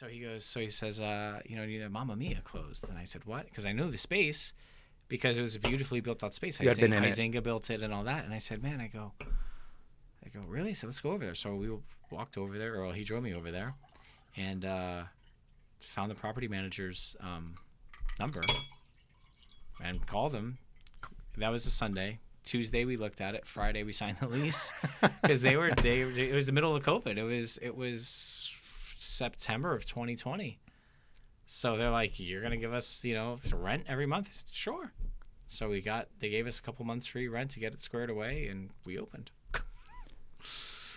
he says, Mamma Mia closed. And I said, what? Because I knew the space because it was a beautifully built out space. You had been in it. Huizinga built it and all that. And I said, man, I go, really? I said, let's go over there. So we walked over there, or he drove me over there, and found the property manager's number and called him. That was a Sunday. Tuesday we looked at it. Friday we signed the lease because it was the middle of COVID. It was September of 2020. So they're like, you're gonna give us rent every month? I said, sure. So they gave us a couple months free rent to get it squared away, and we opened.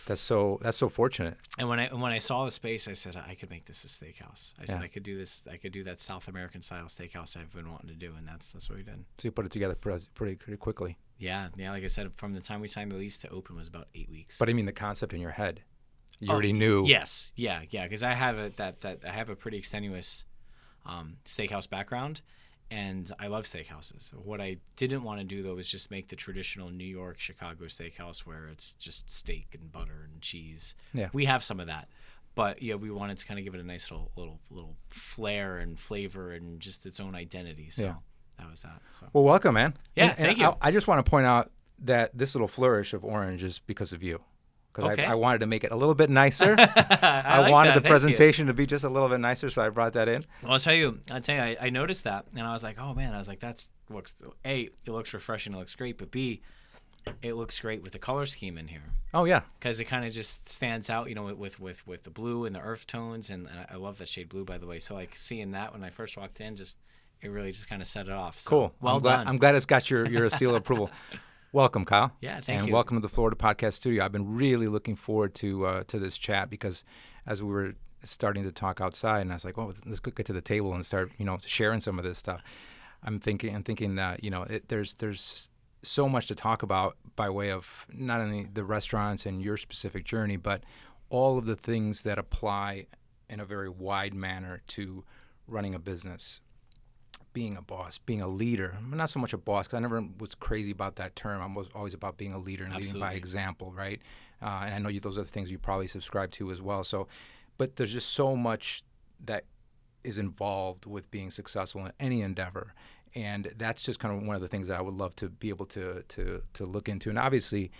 That's so fortunate. And when I saw the space, I said I could make this a steakhouse. I said I could do this. I could do that South American style steakhouse I've been wanting to do, and that's what we did. So you put it together pretty quickly. Yeah. Like I said, from the time we signed the lease to open was about 8 weeks. But I mean, the concept in your head, you already knew. Yes. Yeah. Because I have I have a pretty extenuous steakhouse background, and I love steakhouses. What I didn't want to do though was just make the traditional New York, Chicago steakhouse where it's just steak and butter and cheese. Yeah. We have some of that, but we wanted to kind of give it a nice little flair and flavor and just its own identity. So that was that. So. Well, welcome, man. Yeah, thank you. I just want to point out that this little flourish of orange is because of you. Because I wanted to make it a little bit nicer. I wanted the presentation to be just a little bit nicer, so I brought that in. Well, I'll tell you, I noticed that, and I was like, oh man, it looks refreshing, it looks great, but B, it looks great with the color scheme in here. Oh yeah, because it kind of just stands out, with the blue and the earth tones, and I love that shade blue, by the way. So like seeing that when I first walked in, it really just kind of set it off. So, cool. Well done. I'm glad it's got your seal of approval. Welcome, Kyle. Yeah, thank you. And welcome to the Florida Podcast Studio. I've been really looking forward to this chat because as we were starting to talk outside, and I was like, well, let's get to the table and start, sharing some of this stuff. I'm thinking that, there's so much to talk about by way of not only the restaurants and your specific journey, but all of the things that apply in a very wide manner to running a business. Being a boss, being a leader. I'm not so much a boss because I never was crazy about that term. I was always about being a leader and leading by example, right? And I know those are the things you probably subscribe to as well. So, but there's just so much that is involved with being successful in any endeavor. And that's just kind of one of the things that I would love to be able to look into. And obviously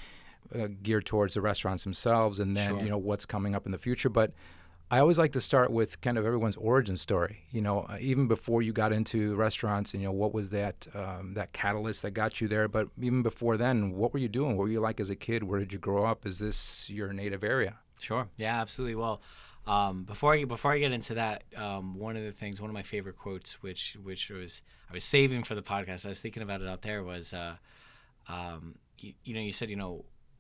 geared towards the restaurants themselves and then, what's coming up in the future. But I always like to start with kind of everyone's origin story. Even before you got into restaurants, and what was that catalyst that got you there? But even before then, what were you doing? What were you like as a kid? Where did you grow up? Is this your native area? Sure. Yeah, absolutely. Well, before I get into that, one of my favorite quotes, which I was saving for the podcast, I was thinking about it out there, was, you said,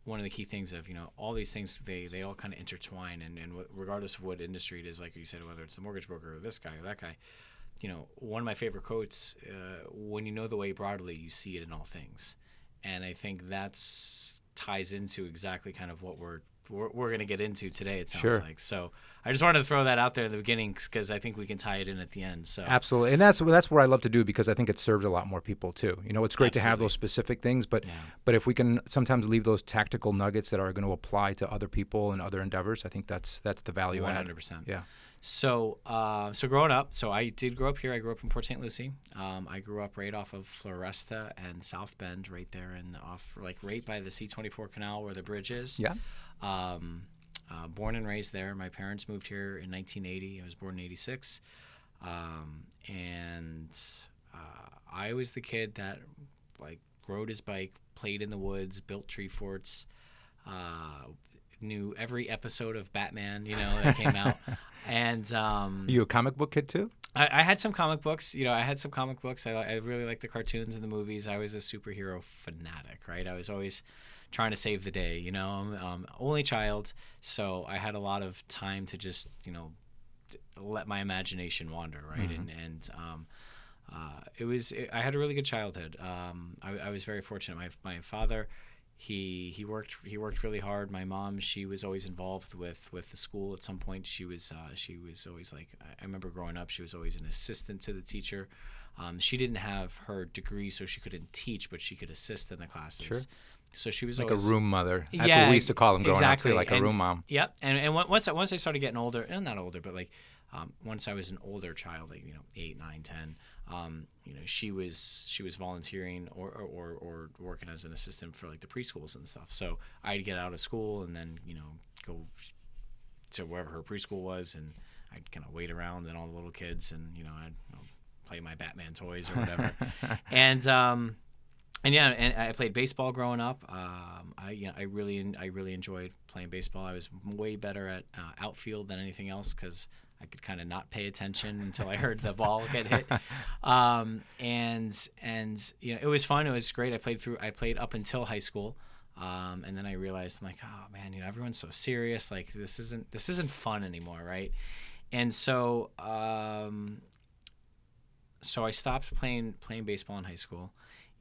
one of the key things of, all these things, they all kind of intertwine, and regardless of what industry it is, like you said, whether it's the mortgage broker or this guy or that guy, one of my favorite quotes, when you know the way broadly, you see it in all things. And I think that's ties into exactly kind of what we're going to get into today, it sounds like. So I just wanted to throw that out there in the beginning because I think we can tie it in at the end. So absolutely. And that's what I love to do because I think it serves a lot more people too. It's great to have those specific things, but if we can sometimes leave those tactical nuggets that are going to apply to other people and other endeavors, I think that's the value 100%. add. 100%. Yeah. So growing up, I did grow up here. I grew up in Port St. Lucie. I grew up right off of Floresta and South Bend, right there right by the C-24 canal where the bridge is. Yeah. Born and raised there. My parents moved here in 1980. I was born in 86. And I was the kid that rode his bike, played in the woods, built tree forts, knew every episode of Batman, that came out. And you a comic book kid too? I had some comic books. I really liked the cartoons and the movies. I was a superhero fanatic, right? I was always trying to save the day, I'm only child, so I had a lot of time to just, let my imagination wander, right? Mm-hmm. I had a really good childhood. I was very fortunate. My father, he worked really hard. My mom, she was always involved with the school. At some point, she was always I remember growing up, she was always an assistant to the teacher. She didn't have her degree, so she couldn't teach, but she could assist in the classes. Sure. So she was like always a room mother. That's what we used to call them growing up too, like a room mom. Yep. And once I started getting older, not older, but once I was an older child, like 8, 9, 10, she was volunteering or working as an assistant for like the preschools and stuff. So I'd get out of school and then go to wherever her preschool was, and I'd kind of wait around and all the little kids, and I'd play my Batman toys or whatever. and I played baseball growing up. I really enjoyed playing baseball. I was way better at outfield than anything else because I could kind of not pay attention until I heard the ball get hit. It was fun. It was great. I played up until high school. And then I realized, I'm like, oh man, everyone's so serious. Like this isn't fun anymore, right? And so I stopped playing baseball in high school,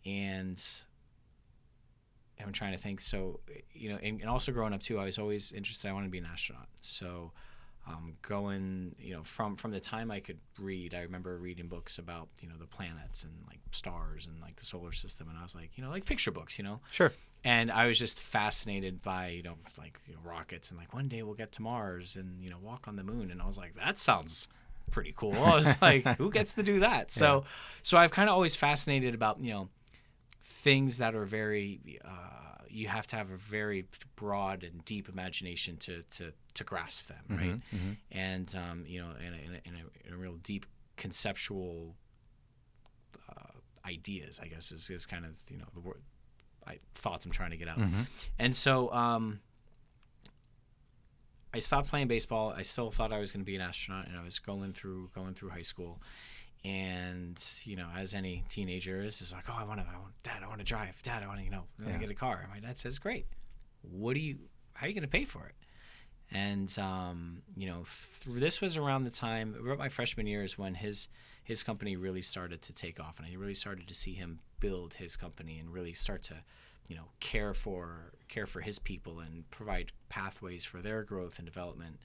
and I'm trying to think. So and also growing up too, I was always interested. I wanted to be an astronaut. So going, from the time I could read, I remember reading books about the planets and like stars and like the solar system, and I was like, like picture books, Sure. And I was just fascinated by rockets, and like one day we'll get to Mars and walk on the moon, and I was like, that sounds pretty cool. I was like, who gets to do that? So I've kind of always fascinated about things that are very you have to have a very broad and deep imagination to grasp them, right? Mm-hmm. And in a real deep conceptual ideas, I guess is kind of the word thoughts I'm trying to get out. Mm-hmm. And so I stopped playing baseball. I still thought I was going to be an astronaut, and I was going through high school. And as any teenager is like, oh, Dad, I want to drive. Dad, I want to get a car. And my dad says, great. How are you going to pay for it? And this was around the time, about my freshman year, is when his company really started to take off, and I really started to see him build his company and really start to care for his people and provide pathways for their growth and development.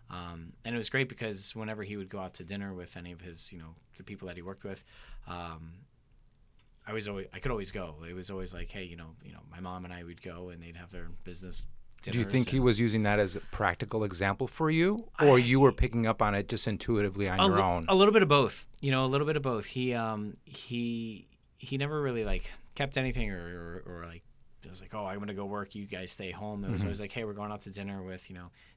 And it was great because whenever he would go out to dinner with any of his the people that he worked with, I could always go. It was always like, hey, my mom and I would go, and they'd have their business dinners. Do you think he was using that as a practical example for you, or you were picking up on it just intuitively on your own? A little bit of both. A little bit of both. He never really like kept anything or like it was like, oh, I'm going to go work, you guys stay home. It was always like, hey, we're going out to dinner with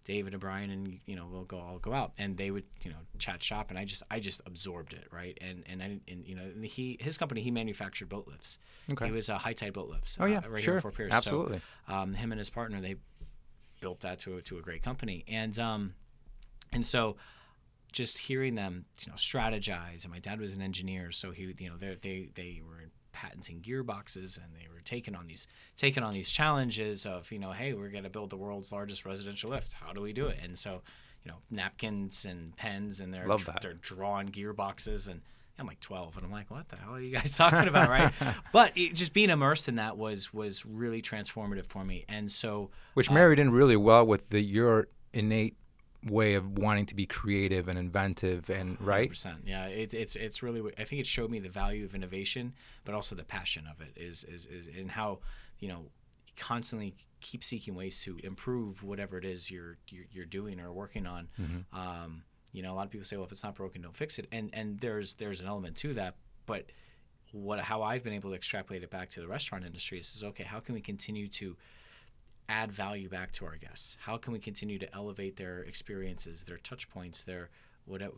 David and Brian, and I'll go out, and they would chat shop, and I just absorbed it, right? And his company, he manufactured boat lifts. Okay. He was high tide boat lifts. Oh yeah, right sure, here in Fort Pierce. absolutely. So, him and his partner, they built that to a great company, and so just hearing them strategize, and my dad was an engineer, so they were patenting gearboxes, and they were taking on these challenges of hey, we're going to build the world's largest residential lift. How do we do it? And so napkins and pens, and they're drawing gearboxes, and I'm like 12, and I'm like, what the hell are you guys talking about, right? But just being immersed in that was really transformative for me, and so which married in really well with your innate way of wanting to be creative and inventive, and right? 100%. Yeah, it's really, I think it showed me the value of innovation, but also the passion of it is in how you constantly keep seeking ways to improve whatever it is you're doing or working on. Mm-hmm. A lot of people say, well, if it's not broken, don't fix it, and there's an element to that, but how I've been able to extrapolate it back to the restaurant industry is okay, how can we continue to add value back to our guests? How can we continue to elevate their experiences, their touch points, their whatever,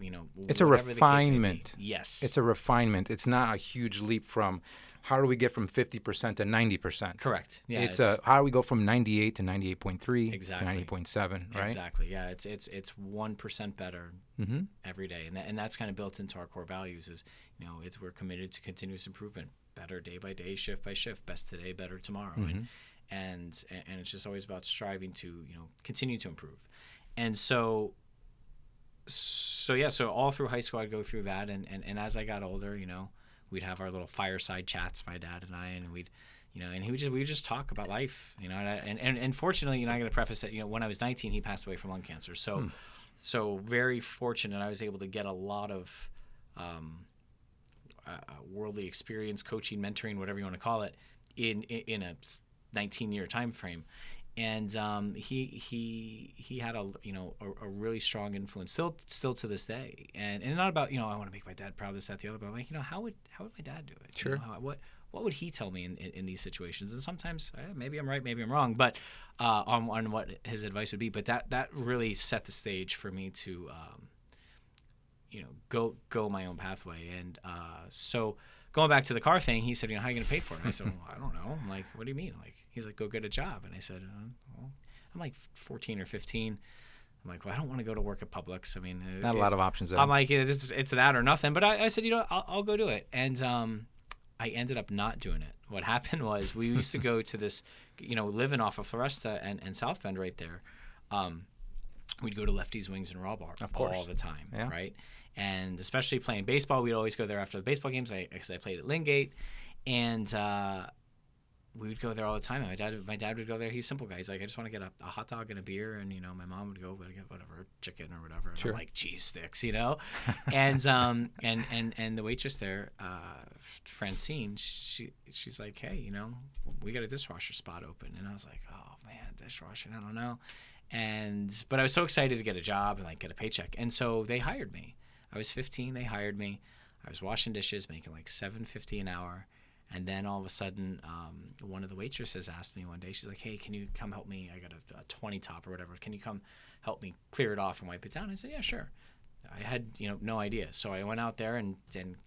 it's a refinement. Yes. It's a refinement. It's not a huge leap from how do we get from 50% to 90%? Correct. Yeah. It's how do we go from 98 to 98.3 exactly. to 90.7, right? Exactly. Yeah. It's 1% better mm-hmm. every day. And that's kind of built into our core values is, we're committed to continuous improvement, better day by day, shift by shift, best today, better tomorrow. Mm-hmm. And it's just always about striving to continue to improve. And so all through high school I'd go through that, and as I got older, we'd have our little fireside chats, my dad and I, and we'd and we would just talk about life, and fortunately, I got to preface it, when I was 19 he passed away from lung cancer, so very fortunate I was able to get a lot of worldly experience, coaching, mentoring, whatever you want to call it, in a 19-year time frame. And he had a really strong influence still to this day, and not about I want to make my dad proud, this, that, the other, but I'm like, how would my dad do it? Sure. What would he tell me in these situations? And sometimes maybe I'm right, maybe I'm wrong, but on what his advice would be. But that really set the stage for me to go my own pathway. And so going back to the car thing, he said, how are you going to pay for it? And I said, well, I don't know. I'm like, what do you mean? Like, he's like, go get a job. And I said, well, I'm like 14 or 15. I'm like, well, I don't want to go to work at Publix. I mean, not a lot of options there. I'm like, it's that or nothing. But I said, I'll go do it. And I ended up not doing it. What happened was we used to go to this, living off of Floresta and South Bend right there. We'd go to Lefty's Wings and Raw Bar all the time, right? And especially playing baseball, we'd always go there after the baseball games because I played at Lingate. And we would go there all the time. My dad would go there. He's a simple guy. He's like, I just want to get a hot dog and a beer. And, my mom would go get whatever, chicken or whatever. And sure. I'm like, cheese sticks, And and the waitress there, Francine, she's like, hey, we got a dishwasher spot open. And I was like, oh, man, dishwasher, I don't know. But I was so excited to get a job and, get a paycheck. And so they hired me. I was 15. They hired me. I was washing dishes, making like $7.50 an hour. And then all of a sudden, one of the waitresses asked me one day, she's like, hey, can you come help me? I got a 20 top or whatever. Can you come help me clear it off and wipe it down? I said, yeah, sure. I had, no idea. So I went out there and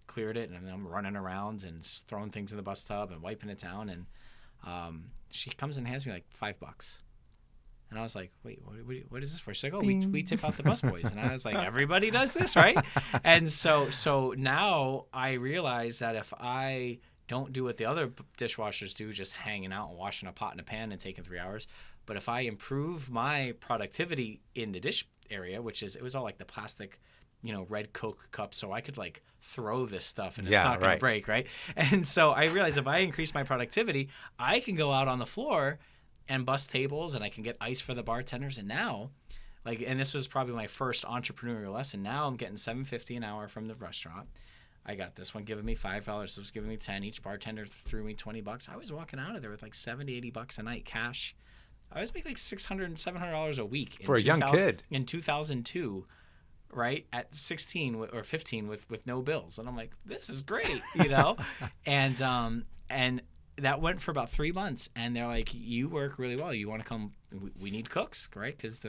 cleared it, and I'm running around and throwing things in the bus tub and wiping it down. And she comes and hands me like $5. And I was like, wait, what is this for? She's like, oh, we tip out the busboys. And I was like, everybody does this, right? And so now I realize that if I don't do what the other dishwashers do, just hanging out and washing a pot and a pan and taking 3 hours, but if I improve my productivity in the dish area, it was all like the plastic, red Coke cups, so I could throw this stuff and it's not going to break, right? And so I realized if I increase my productivity, I can go out on the floor and bust tables, and I can get ice for the bartenders. And now, and this was probably my first entrepreneurial lesson. Now I'm getting $7.50 an hour from the restaurant. I got this one giving me $5. This was giving me $10. Each bartender threw me $20. I was walking out of there with $70, $80 a night cash. I was making $600, $700 a week for a young kid in 2002, right at 16 or 15 with no bills. And I'm like, this is great, and that went for about 3 months, and they're like, you work really well. You want to come? We need cooks, right? Because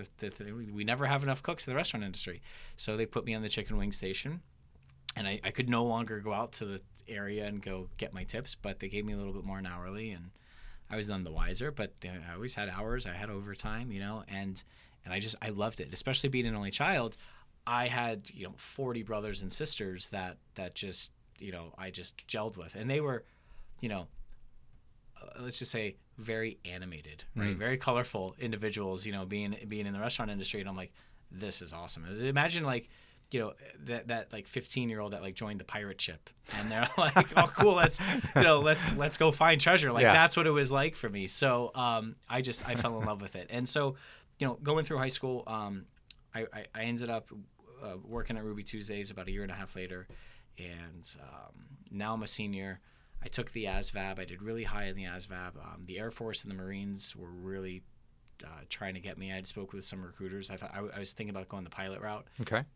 we never have enough cooks in the restaurant industry. So they put me on the chicken wing station, and I could no longer go out to the area and go get my tips, but they gave me a little bit more an hourly, and I was none the wiser. But I always had hours. I had overtime, and I loved it, especially being an only child. I had 40 brothers and sisters that just I just gelled with, and they were let's just say very animated, right? Very colorful individuals, being in the restaurant industry. And I'm like, this is awesome. Imagine that 15-year-old that joined the pirate ship, and they're like, oh, cool, let's go find treasure. That's what it was like for me. So I fell in love with it. And so, going through high school, I ended up working at Ruby Tuesdays about a year and a half later. And now I'm a senior. I took the ASVAB. I did really high in the ASVAB. The Air Force and the Marines were really trying to get me. I had spoke with some recruiters. I thought I was thinking about going the pilot route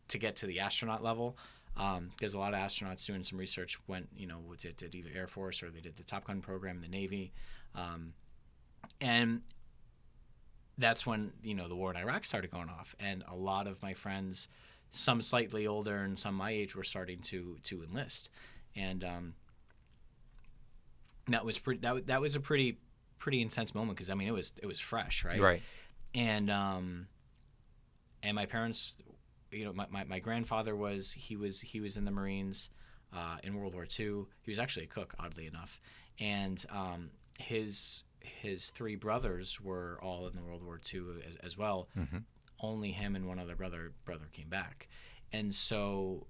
to get to the astronaut level, because a lot of astronauts doing some research went, did either Air Force or they did the Top Gun program in the Navy, and that's when the war in Iraq started going off, and a lot of my friends, some slightly older and some my age, were starting to enlist, and that was a pretty intense moment, because it was fresh, right? And my parents, my grandfather was in the Marines in World War II. He was actually a cook, oddly enough, and his 3 brothers were all in the World War II as well. Mm-hmm. Only him and one other brother came back, and so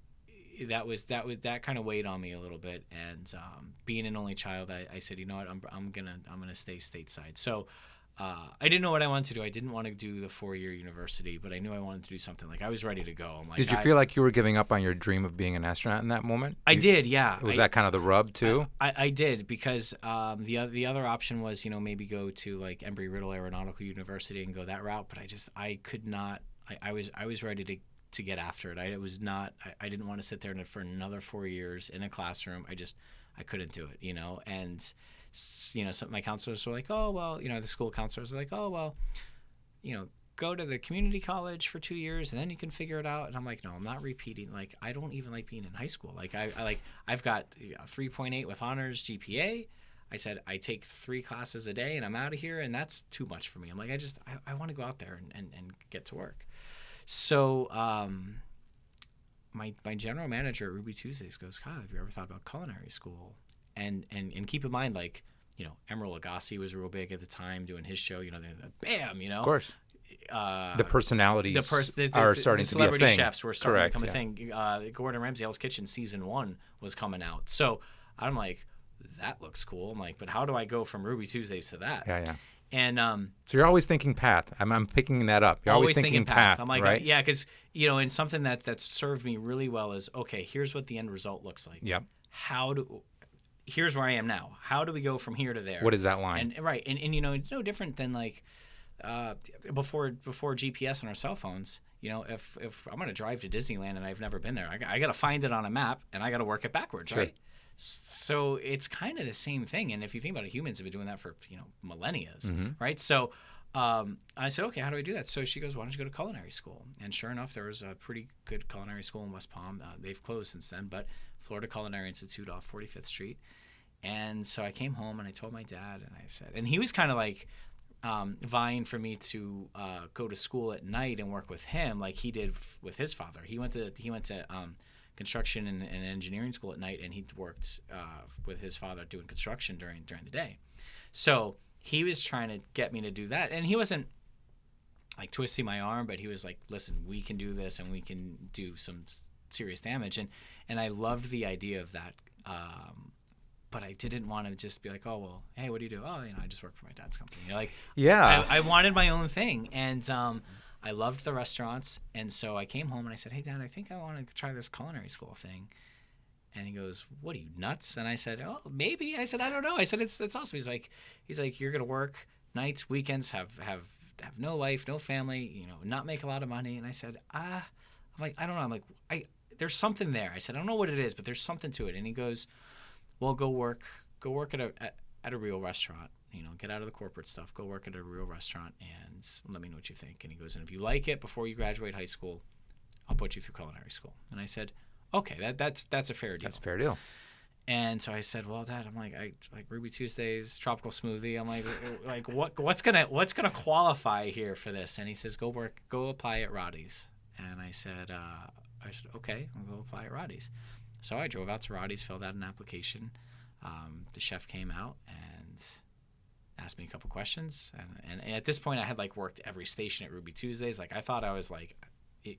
that kind of weighed on me a little bit. And being an only child, I said, I'm gonna stay stateside. So I didn't know what I wanted to do. I didn't want to do the 4-year university, but I knew I wanted to do something. Like I was ready to go. I'm like, Did you feel like you were giving up on your dream of being an astronaut in that moment? I did, yeah. Was that kind of the rub too? I did, because the other option was, maybe go to like Embry-Riddle Aeronautical University and go that route. But I could not. I was ready to get after it. I didn't want to sit there for another 4 years in a classroom. I couldn't do it, and some of my counselors were like, oh, well, the school counselors were like, oh, well, go to the community college for 2 years and then you can figure it out. And I'm like, no, I'm not repeating. Like, I don't even like being in high school. Like, I've got 3.8 with honors GPA. I said, I take 3 classes a day and I'm out of here. And that's too much for me. I'm like, I want to go out there and get to work. So, my general manager at Ruby Tuesdays goes, Kyle, have you ever thought about culinary school? And keep in mind, like, Emeril Lagasse was real big at the time doing his show. Bam, Of course. The personalities are starting to be a thing. Celebrity chefs were starting to become a thing. Gordon Ramsay, Hell's Kitchen season 1 was coming out. So I'm like, that looks cool. I'm like, but how do I go from Ruby Tuesdays to that? Yeah. And so you're always thinking path. I'm picking that up. You're always thinking path. I'm like, right? Yeah, because and something that served me really well is, okay, here's what the end result looks like. Yep. Here's where I am now. How do we go from here to there? What is that line? And right, and it's no different than like before GPS on our cell phones. If I'm going to drive to Disneyland and I've never been there, I got to find it on a map and I got to work it backwards, sure. Right? So it's kind of the same thing. And if you think about it, humans have been doing that for millennia, right? So I said, okay, how do I do that? So she goes, why don't you go to culinary school? And sure enough, there was a pretty good culinary school in West Palm. They've closed since then, but Florida Culinary Institute off 45th Street. And so I came home and I told my dad, and I said, and he was kind of like vying for me to go to school at night and work with him, like he did with his father. He went to construction and engineering school at night, and he worked with his father doing construction during the day. So he was trying to get me to do that, and he wasn't like twisting my arm, but he was like, listen, we can do this and we can do some serious damage. And I loved the idea of that. But I didn't want to just be like, oh, well, hey, what do you do? Oh, I just work for my dad's company. Yeah. I wanted my own thing. And I loved the restaurants. And so I came home and I said, hey, Dad, I think I want to try this culinary school thing. And he goes, what are you, nuts? And I said, oh, maybe. I said, I don't know. I said, it's awesome. He's like, you're going to work nights, weekends, have no life, no family, not make a lot of money. And I said, I'm like, I don't know. I'm like, there's something there. I said, I don't know what it is, but there's something to it. And he goes, well, go work at a real restaurant. Get out of the corporate stuff. Go work at a real restaurant and let me know what you think. And he goes, and if you like it before you graduate high school, I'll put you through culinary school. And I said, okay, that's a fair deal. That's a fair deal. And so I said, well, Dad, I'm like, I like Ruby Tuesdays, tropical smoothie. I'm like, what's gonna qualify here for this? And he says, go apply at Roddy's. And I said, okay, I'll go apply at Roddy's. So I drove out to Roddy's, filled out an application. The chef came out and asked me a couple questions. And at this point, I had like worked every station at Ruby Tuesdays. Like I thought I was like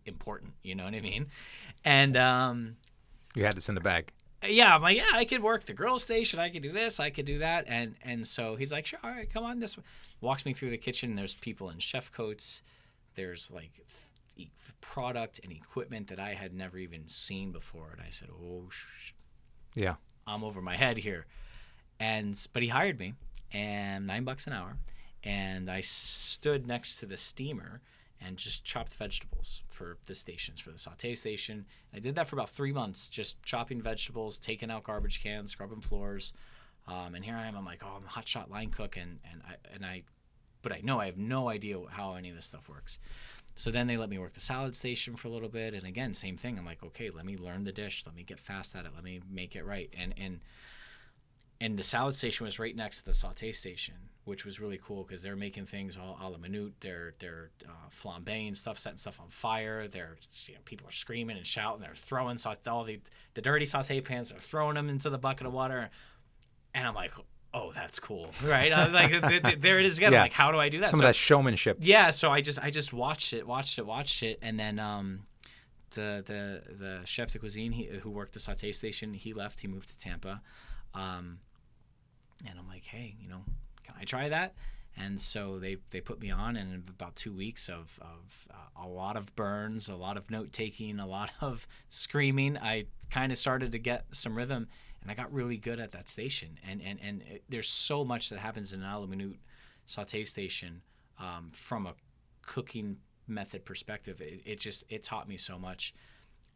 important, you know what I mean? And you had this in the bag. Yeah, I'm like, yeah, I could work the grill station. I could do this. I could do that. And so he's like, sure, all right, come on this way. Walks me through the kitchen. There's people in chef coats. There's like product and equipment that I had never even seen before. And I said, oh, yeah, I'm over my head here. But he hired me, and $9 an hour. And I stood next to the steamer and just chopped vegetables for the stations, for the saute station. I did that for about 3 months, just chopping vegetables, taking out garbage cans, scrubbing floors. And here I am. I'm like, oh, I'm a hotshot line cook, but I know I have no idea how any of this stuff works. So then they let me work the salad station for a little bit, and again, same thing. I'm like, okay, let me learn the dish, let me get fast at it, let me make it right. And the salad station was right next to the saute station, which was really cool because they're making things all a la minute. They're flambeing stuff, setting stuff on fire. People are screaming and shouting. They're throwing all the dirty saute pans. They're throwing them into the bucket of water, and I'm like, oh, that's cool, right? I was like, there it is again. Yeah. Like, how do I do that? Some of that showmanship. Yeah. So I just watched it, and then the chef de cuisine who worked the saute station, he left. He moved to Tampa, and I'm like, hey, can I try that? And so they put me on, and in about 2 weeks of a lot of burns, a lot of note taking, a lot of screaming, I kind of started to get some rhythm, and I got really good at that station. And there's so much that happens in an a la minute saute station from a cooking method perspective. It taught me so much.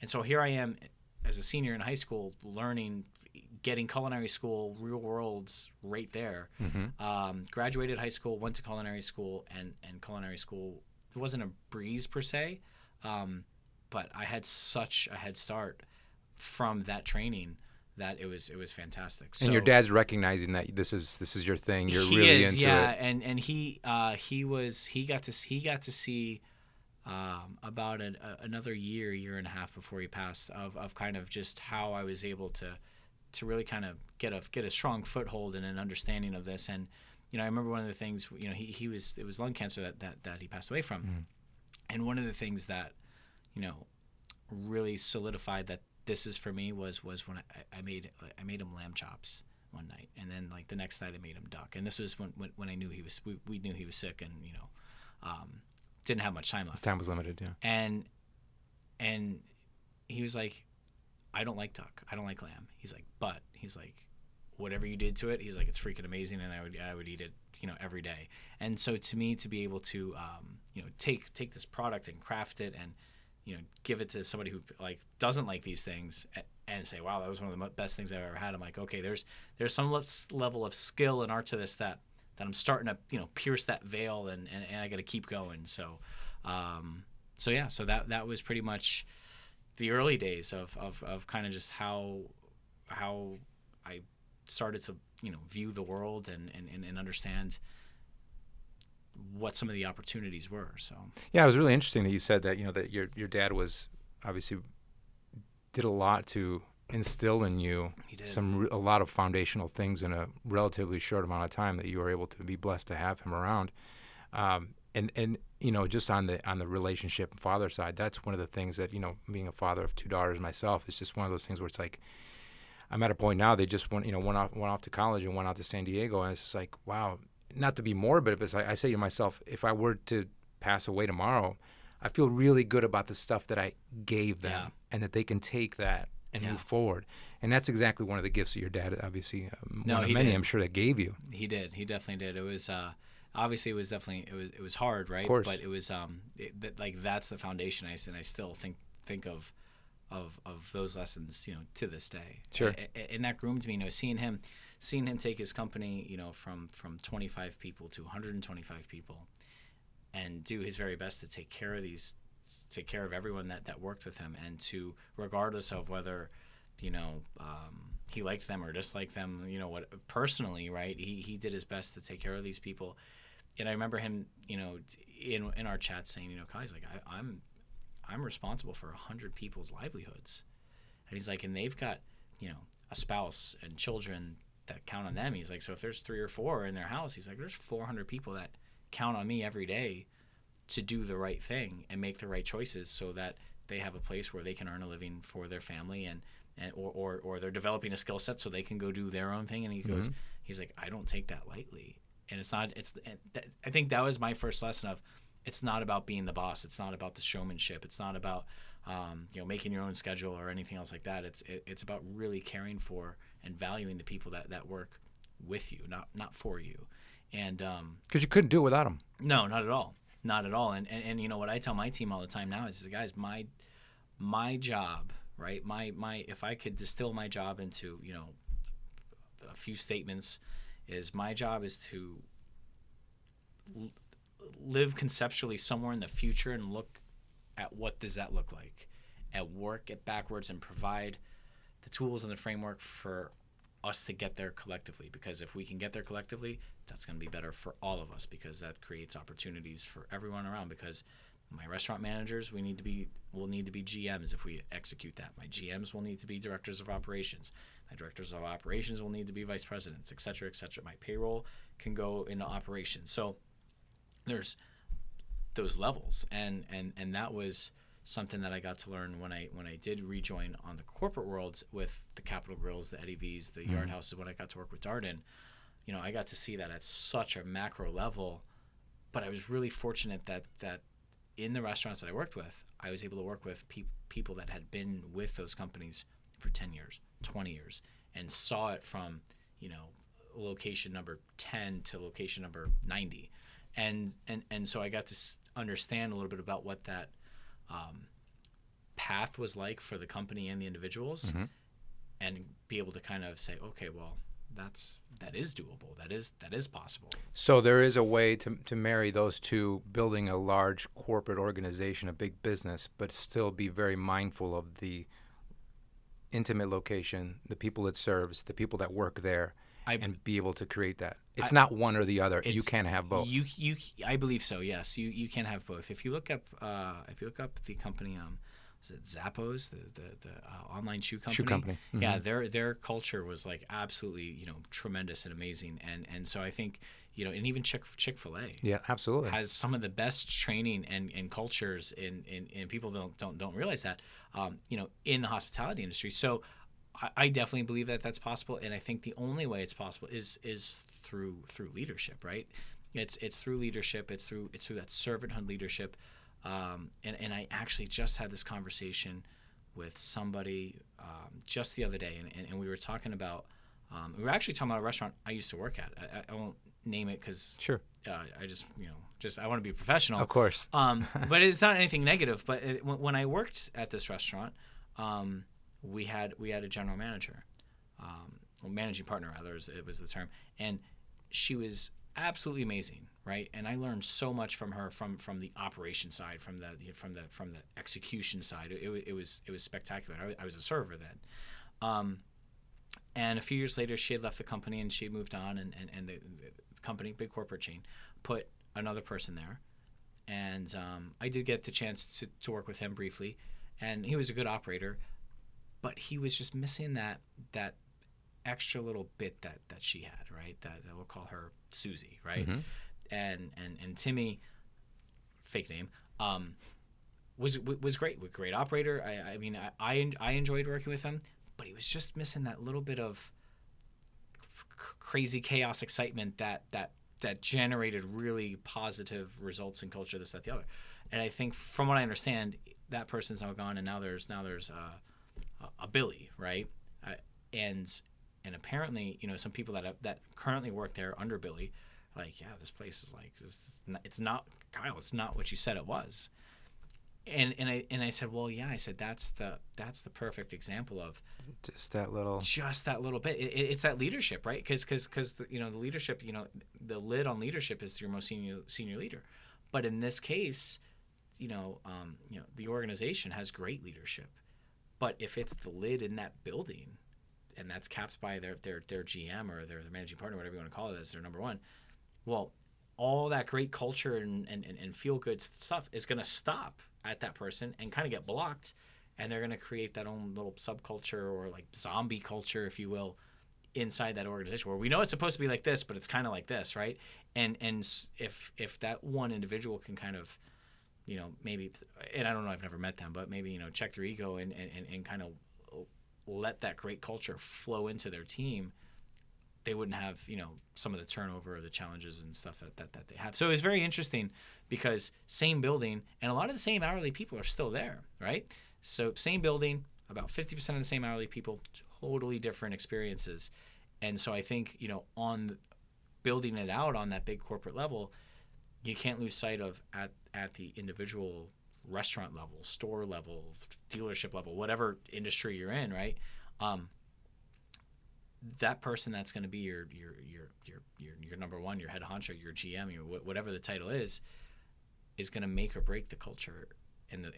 And so here I am as a senior in high school, learning, getting culinary school, real worlds right there. Graduated high school, went to culinary school, and culinary school, it wasn't a breeze per se, but I had such a head start from that training that it was fantastic. So, and your dad's recognizing that this is your thing. You're he really is, into yeah, it. and he got to see about another year and a half before he passed of kind of just how I was able to really kind of get a strong foothold and an understanding of this. And I remember one of the things, it was lung cancer that he passed away from, and one of the things that really solidified that this is for me was when I made him lamb chops one night, and then like the next night I made him duck. And this was when I knew we knew he was sick, and didn't have much time left. His time was limited, yeah. And he was like, I don't like duck, I don't like lamb. He's like, whatever you did to it, he's like, it's freaking amazing, and I would eat it, every day. And so to me, to be able to take this product and craft it and give it to somebody who like doesn't like these things and say, wow, that was one of the best things I've ever had. I'm like, okay, there's some level of skill and art to this that I'm starting to pierce that veil, and I got to keep going. So that was pretty much the early days of kind of just how I started to view the world and understand what some of the opportunities were. So yeah, it was really interesting that you said that that your dad was obviously did a lot to instill in you a lot of foundational things in a relatively short amount of time, that you were able to be blessed to have him around. And just on the relationship and father side, that's one of the things that being a father of 2 daughters myself, is just one of those things where it's like, I'm at a point now, they just went off to college and went out to San Diego, and it's just like, wow. Not to be morbid, but it's like I say to myself, if I were to pass away tomorrow, I feel really good about the stuff that I gave them, and that they can take that and move forward. And that's exactly one of the gifts that your dad, obviously, one of many, I'm sure, that gave you. He did. He definitely did. It was obviously it was hard, right? Of course. But it was that's the foundation. I still think of those lessons, to this day. Sure. And that groomed me, seeing him take his company, from 25 people to 125 people, and do his very best to take care of everyone that worked with him, and to, regardless of whether, he liked them or disliked them, what personally, right? He did his best to take care of these people. And I remember him, in our chat saying, Kyle, he's like, I'm responsible for 100 people's livelihoods. And he's like, and they've got, a spouse and children that count on them. He's like, so if there's 3 or 4 in their house, he's like, there's 400 people that count on me every day to do the right thing and make the right choices, so that they have a place where they can earn a living for their family, or they're developing a skill set so they can go do their own thing. And he goes, he's like, I don't take that lightly. And I think that was my first lesson of, it's not about being the boss. It's not about the showmanship. It's not about making your own schedule or anything else like that. It's about really caring for and valuing the people that work with you, not for you. And because you couldn't do it without them. No, not at all. And what I tell my team all the time now is, guys, my job, right? My if I could distill my job into a few statements, is my job is to live conceptually somewhere in the future and look at what does that look like, and work it backwards and provide the tools and the framework for us to get there collectively. Because if we can get there collectively, that's going to be better for all of us, because that creates opportunities for everyone around. Because my restaurant managers will need to be GMs if we execute that. My GMs will need to be directors of operations. My directors of operations will need to be vice presidents, et cetera, et cetera. My payroll can go into operations. So there's those levels, and that was something that I got to learn when I did rejoin on the corporate world with the Capital Grills, the Eddie V's, the Yard Houses, when I got to work with Darden. I got to see that at such a macro level. But I was really fortunate that in the restaurants that I worked with, I was able to work with people that had been with those companies for 10 years, 20 years, and saw it from, location number 10 to location number 90. And so I got to understand a little bit about what that path was like for the company and the individuals, and be able to kind of say, okay, well, that is doable. That is possible. So there is a way to marry those two, building a large corporate organization, a big business, but still be very mindful of the intimate location, the people it serves, the people that work there, and be able to create that. It's not one or the other. You can't have both. I believe so. Yes, you can have both. If you look up the company, was it Zappos, the online shoe company? Shoe company. Mm-hmm. Yeah, their culture was like absolutely tremendous and amazing, and so I think and even Chick-fil-A. Yeah, absolutely. Has some of the best training and cultures in people don't realize that in the hospitality industry. So I definitely believe that that's possible, and I think the only way it's possible is through leadership, right? It's through leadership. It's through that servanthood leadership. And I actually just had this conversation with somebody just the other day, and we were talking about we were actually talking about a restaurant I used to work at. I won't name it because sure. I just I want to be professional, of course. But it's not anything negative. But when I worked at this restaurant, we had a general manager, managing partner rather, it was the term, and she was absolutely amazing, right? And I learned so much from her, from the operation side, from the execution side. It was spectacular. I was a server then, and a few years later, she had left the company and she had moved on, and the company, big corporate chain, put another person there, and I did get the chance to work with him briefly, and he was a good operator, but he was just missing that extra little bit that she had, right? That we'll call her Susie, right? Mm-hmm. And Timmy, fake name, was great, great operator. I enjoyed working with him, but he was just missing that little bit of crazy chaos excitement that generated really positive results in culture, this, that, the other. And I think from what I understand, that person's now gone, and now there's a Billy, right? And apparently, some people that currently work there under Billy, like, yeah, this place is like, it's not, Kyle, it's not what you said it was. And I said, well, yeah, I said that's the perfect example of just that little bit. It's that leadership, right? Because the leadership, the lid on leadership is your most senior leader. But in this case, the organization has great leadership. But if it's the lid in that building, and that's capped by their GM or their managing partner, whatever you want to call it, as their number one, well, all that great culture and feel good stuff is going to stop at that person and kind of get blocked, and they're going to create that own little subculture or like zombie culture, if you will, inside that organization where we know it's supposed to be like this, but it's kind of like this, right? And if that one individual can kind of, maybe, and I don't know, I've never met them, but maybe, check their ego and kind of let that great culture flow into their team, they wouldn't have, some of the turnover or the challenges and stuff that they have. So it was very interesting because same building and a lot of the same hourly people are still there, right? So same building, about 50% of the same hourly people, totally different experiences. And so I think, on building it out on that big corporate level, you can't lose sight of at the individual restaurant level, store level, dealership level, whatever industry you're in, right? That person that's going to be your number one, your head honcho, your GM, whatever the title is going to make or break the culture and the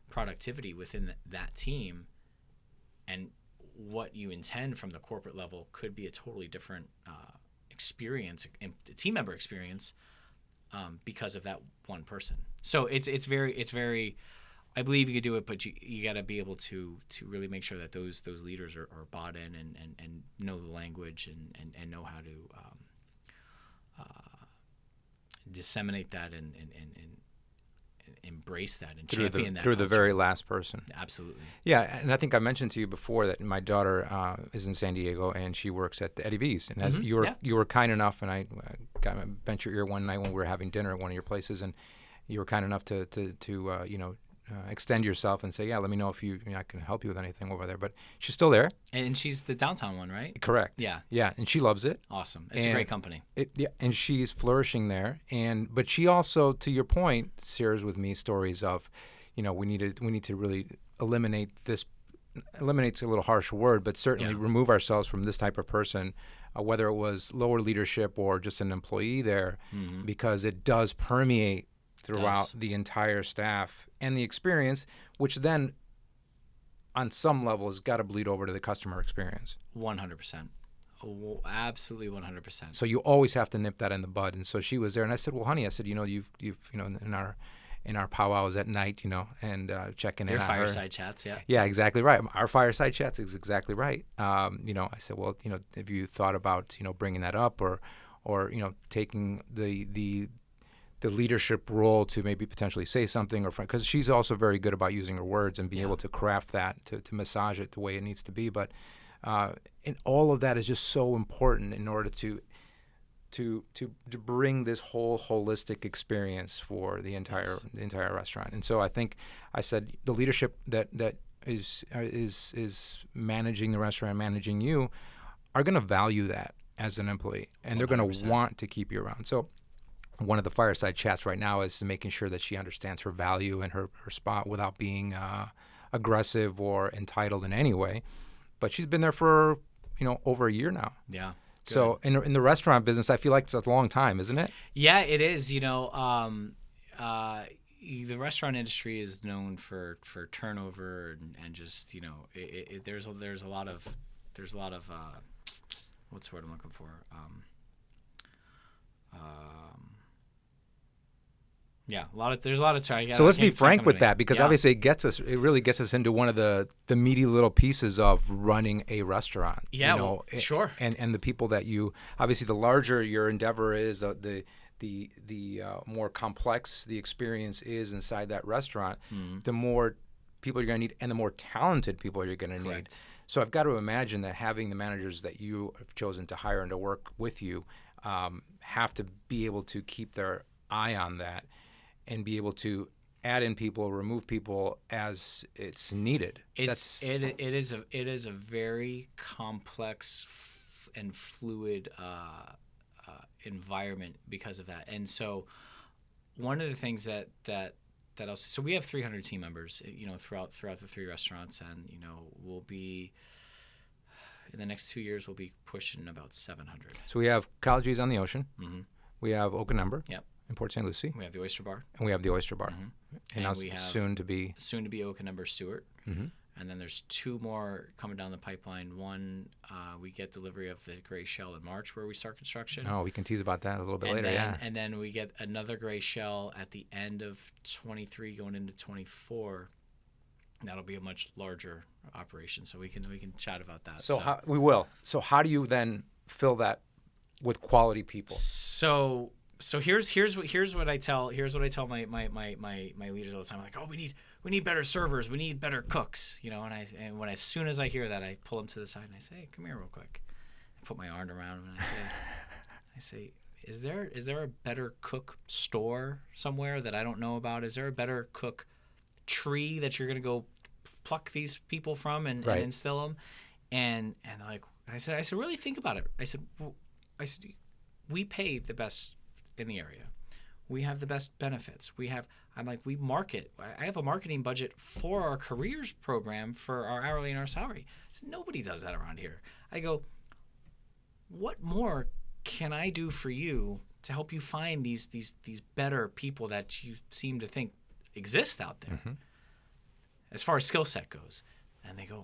productivity within that team. And what you intend from the corporate level could be a totally different experience, team member experience, because of that one person. So it's very. I believe you could do it, but you got to be able to really make sure that those leaders are bought in and know the language and know how to disseminate that and embrace that and through champion that through the culture. very last person. Absolutely. Yeah, and I think I mentioned to you before that my daughter is in San Diego and she works at the Eddie V's. And as you were kind enough, and I bent your ear one night when we were having dinner at one of your places, and you were kind enough to extend yourself and say, yeah, let me know if I can help you with anything over there. But she's still there. And she's the downtown one, right? Correct. Yeah. Yeah, and she loves it. Awesome. It's a great company. And she's flourishing there. But she also, to your point, shares with me stories of, we need to really eliminate this. Eliminate's a little harsh word, but certainly remove ourselves from this type of person, whether it was lower leadership or just an employee there, because it does permeate throughout the entire staff and the experience, which then on some level has got to bleed over to the customer experience. 100%. Oh, absolutely 100%. So you always have to nip that in the bud. And so she was there, and I said, well, honey, you've in our powwows at night, and checking in Your on fireside her. chats, yeah. Yeah, exactly right. Our fireside chats is exactly right. I said, well, have you thought about, bringing that up or taking the leadership role to maybe potentially say something, or because she's also very good about using her words and being able to craft that to massage it the way it needs to be. But and all of that is just so important in order to bring this whole holistic experience for the entire restaurant. And so I think I said the leadership that is managing the restaurant, managing you, are going to value that as an employee, and they're going to want to keep you around. So one of the fireside chats right now is making sure that she understands her value and her spot without being aggressive or entitled in any way. But she's been there for over a year now. Yeah. Good. So in the restaurant business, I feel like it's a long time, isn't it? Yeah, it is. The restaurant industry is known for turnover and just there's a lot of what's the word I'm looking for? There's a lot of try. So let's be frank with that, because obviously it really gets us into one of the meaty little pieces of running a restaurant. Yeah, sure. And the people that obviously the larger your endeavor is, the more complex the experience is inside that restaurant, the more people you're going to need and the more talented people you're going to need. So I've got to imagine that having the managers that you have chosen to hire and to work with you have to be able to keep their eye on that and be able to add in people, remove people as it's needed. It is a very complex and fluid environment because of that. And so one of the things that also, so we have 300 team members, throughout the 3 restaurants, and we'll be in the next 2 years we'll be pushing about 700. So we have KyleG's on the Ocean. Mm-hmm. We have Ember. Yep. In Port St. Lucie. We have the Oyster Bar. And we have the Oyster Bar. Mm-hmm. And now we have soon to be Ember Stuart. Mm-hmm. And then there's 2 more coming down the pipeline. One, we get delivery of the gray shell in March, where we start construction. Oh, we can tease about that a little bit later. And then we get another gray shell at the end of 23 going into 24. That'll be a much larger operation, so we can chat about that. We will. So how do you then fill that with quality people? So here's what I tell my leaders all the time. I'm like, oh, we need better servers, we need better cooks, and when as soon as I hear that, I pull them to the side and I say, hey, come here real quick. I put my arm around them and I say, is there a better cook store somewhere that I don't know about? Is there a better cook tree that you're gonna go pluck these people from and instill them? And I said, really think about it. I said, we pay the best in the area. We have the best benefits. We market. I have a marketing budget for our careers program for our hourly and our salary. So nobody does that around here. I go, what more can I do for you to help you find these better people that you seem to think exist out there, as far as skill set goes? And they go,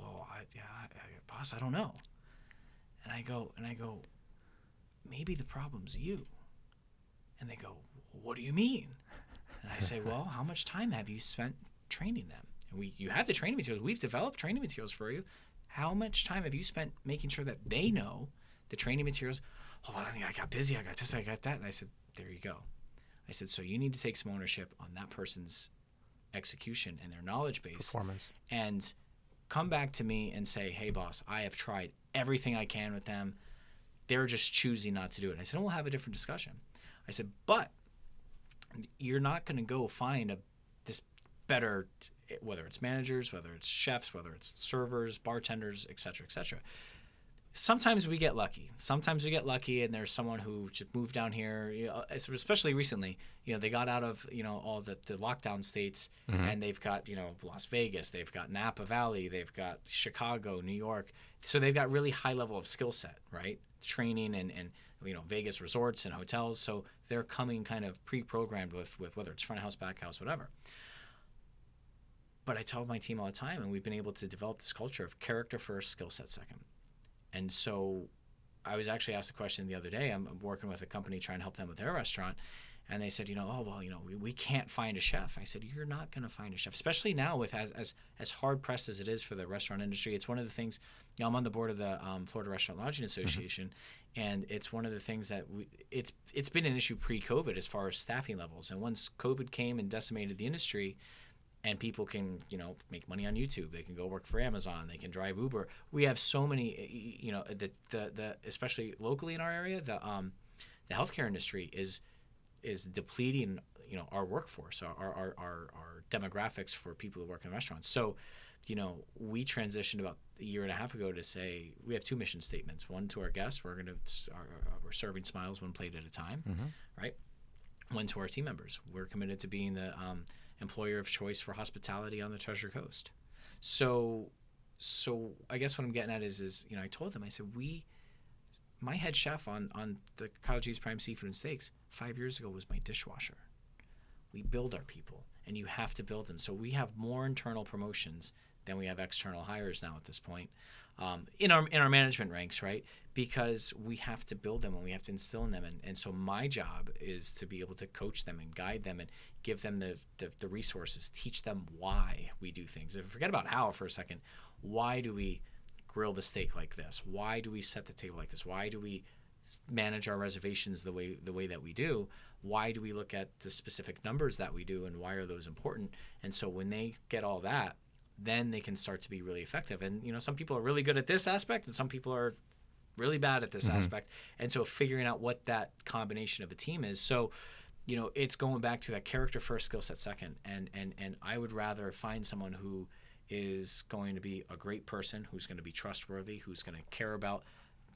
boss, I don't know. And I go, maybe the problem's you. And they go, what do you mean? And I say, well, how much time have you spent training them? And you have the training materials. We've developed training materials for you. How much time have you spent making sure that they know the training materials? Oh, I got busy. I got this, I got that. And I said, there you go. I said, so you need to take some ownership on that person's execution and their knowledge base, Performance. and come back to me and say, hey, boss, I have tried everything I can with them. They're just choosing not to do it. And I said, we'll have a different discussion. I said, but you're not going to go find this better, whether it's managers, whether it's chefs, whether it's servers, bartenders, et cetera, et cetera. Sometimes we get lucky. And there's someone who just moved down here, especially recently, they got out of, all the lockdown states, and they've got, Las Vegas, they've got Napa Valley, they've got Chicago, New York. So they've got really high level of skill set, right? Training and Vegas resorts and hotels. So they're coming kind of pre-programmed with whether it's front house, back house, whatever. But I tell my team all the time, and we've been able to develop this culture of character first, skill set second. And so I was actually asked a question the other day. I'm working with a company trying to help them with their restaurant. And they said, we can't find a chef. I said, you're not going to find a chef, especially now with as hard pressed as it is for the restaurant industry. It's one of the things, I'm on the board of the Florida Restaurant Lodging Association. And it's one of the things that it's been an issue pre-COVID as far as staffing levels. And once COVID came and decimated the industry, and people can, make money on YouTube. They can go work for Amazon. They can drive Uber. We have so many, the especially locally in our area, the healthcare industry is depleting, our workforce, our demographics for people who work in restaurants. So, we transitioned about a year and a half ago to say we have two mission statements. One to our guests, we're serving smiles one plate at a time, right? One to our team members, we're committed to being the employer of choice for hospitality on the Treasure Coast. So I guess what I'm getting at is I told them, I said, my head chef on the KyleG's Prime Seafood and Steaks 5 years ago was my dishwasher. We build our people, and you have to build them. So we have more internal promotions than we have external hires now at this point in our management ranks, right? Because we have to build them and we have to instill in them. And so my job is to be able to coach them and guide them and give them the resources, teach them why we do things. And forget about how for a second. Why do we grill the steak like this? Why do we set the table like this? Why do we manage our reservations the way that we do? Why do we look at the specific numbers that we do, and why are those important? And so when they get all that, then they can start to be really effective. And some people are really good at this aspect, and some people are really bad at this aspect. And so figuring out what that combination of a team is. So it's going back to that character first, skill set second. And I would rather find someone who is going to be a great person, who's going to be trustworthy, who's going to care about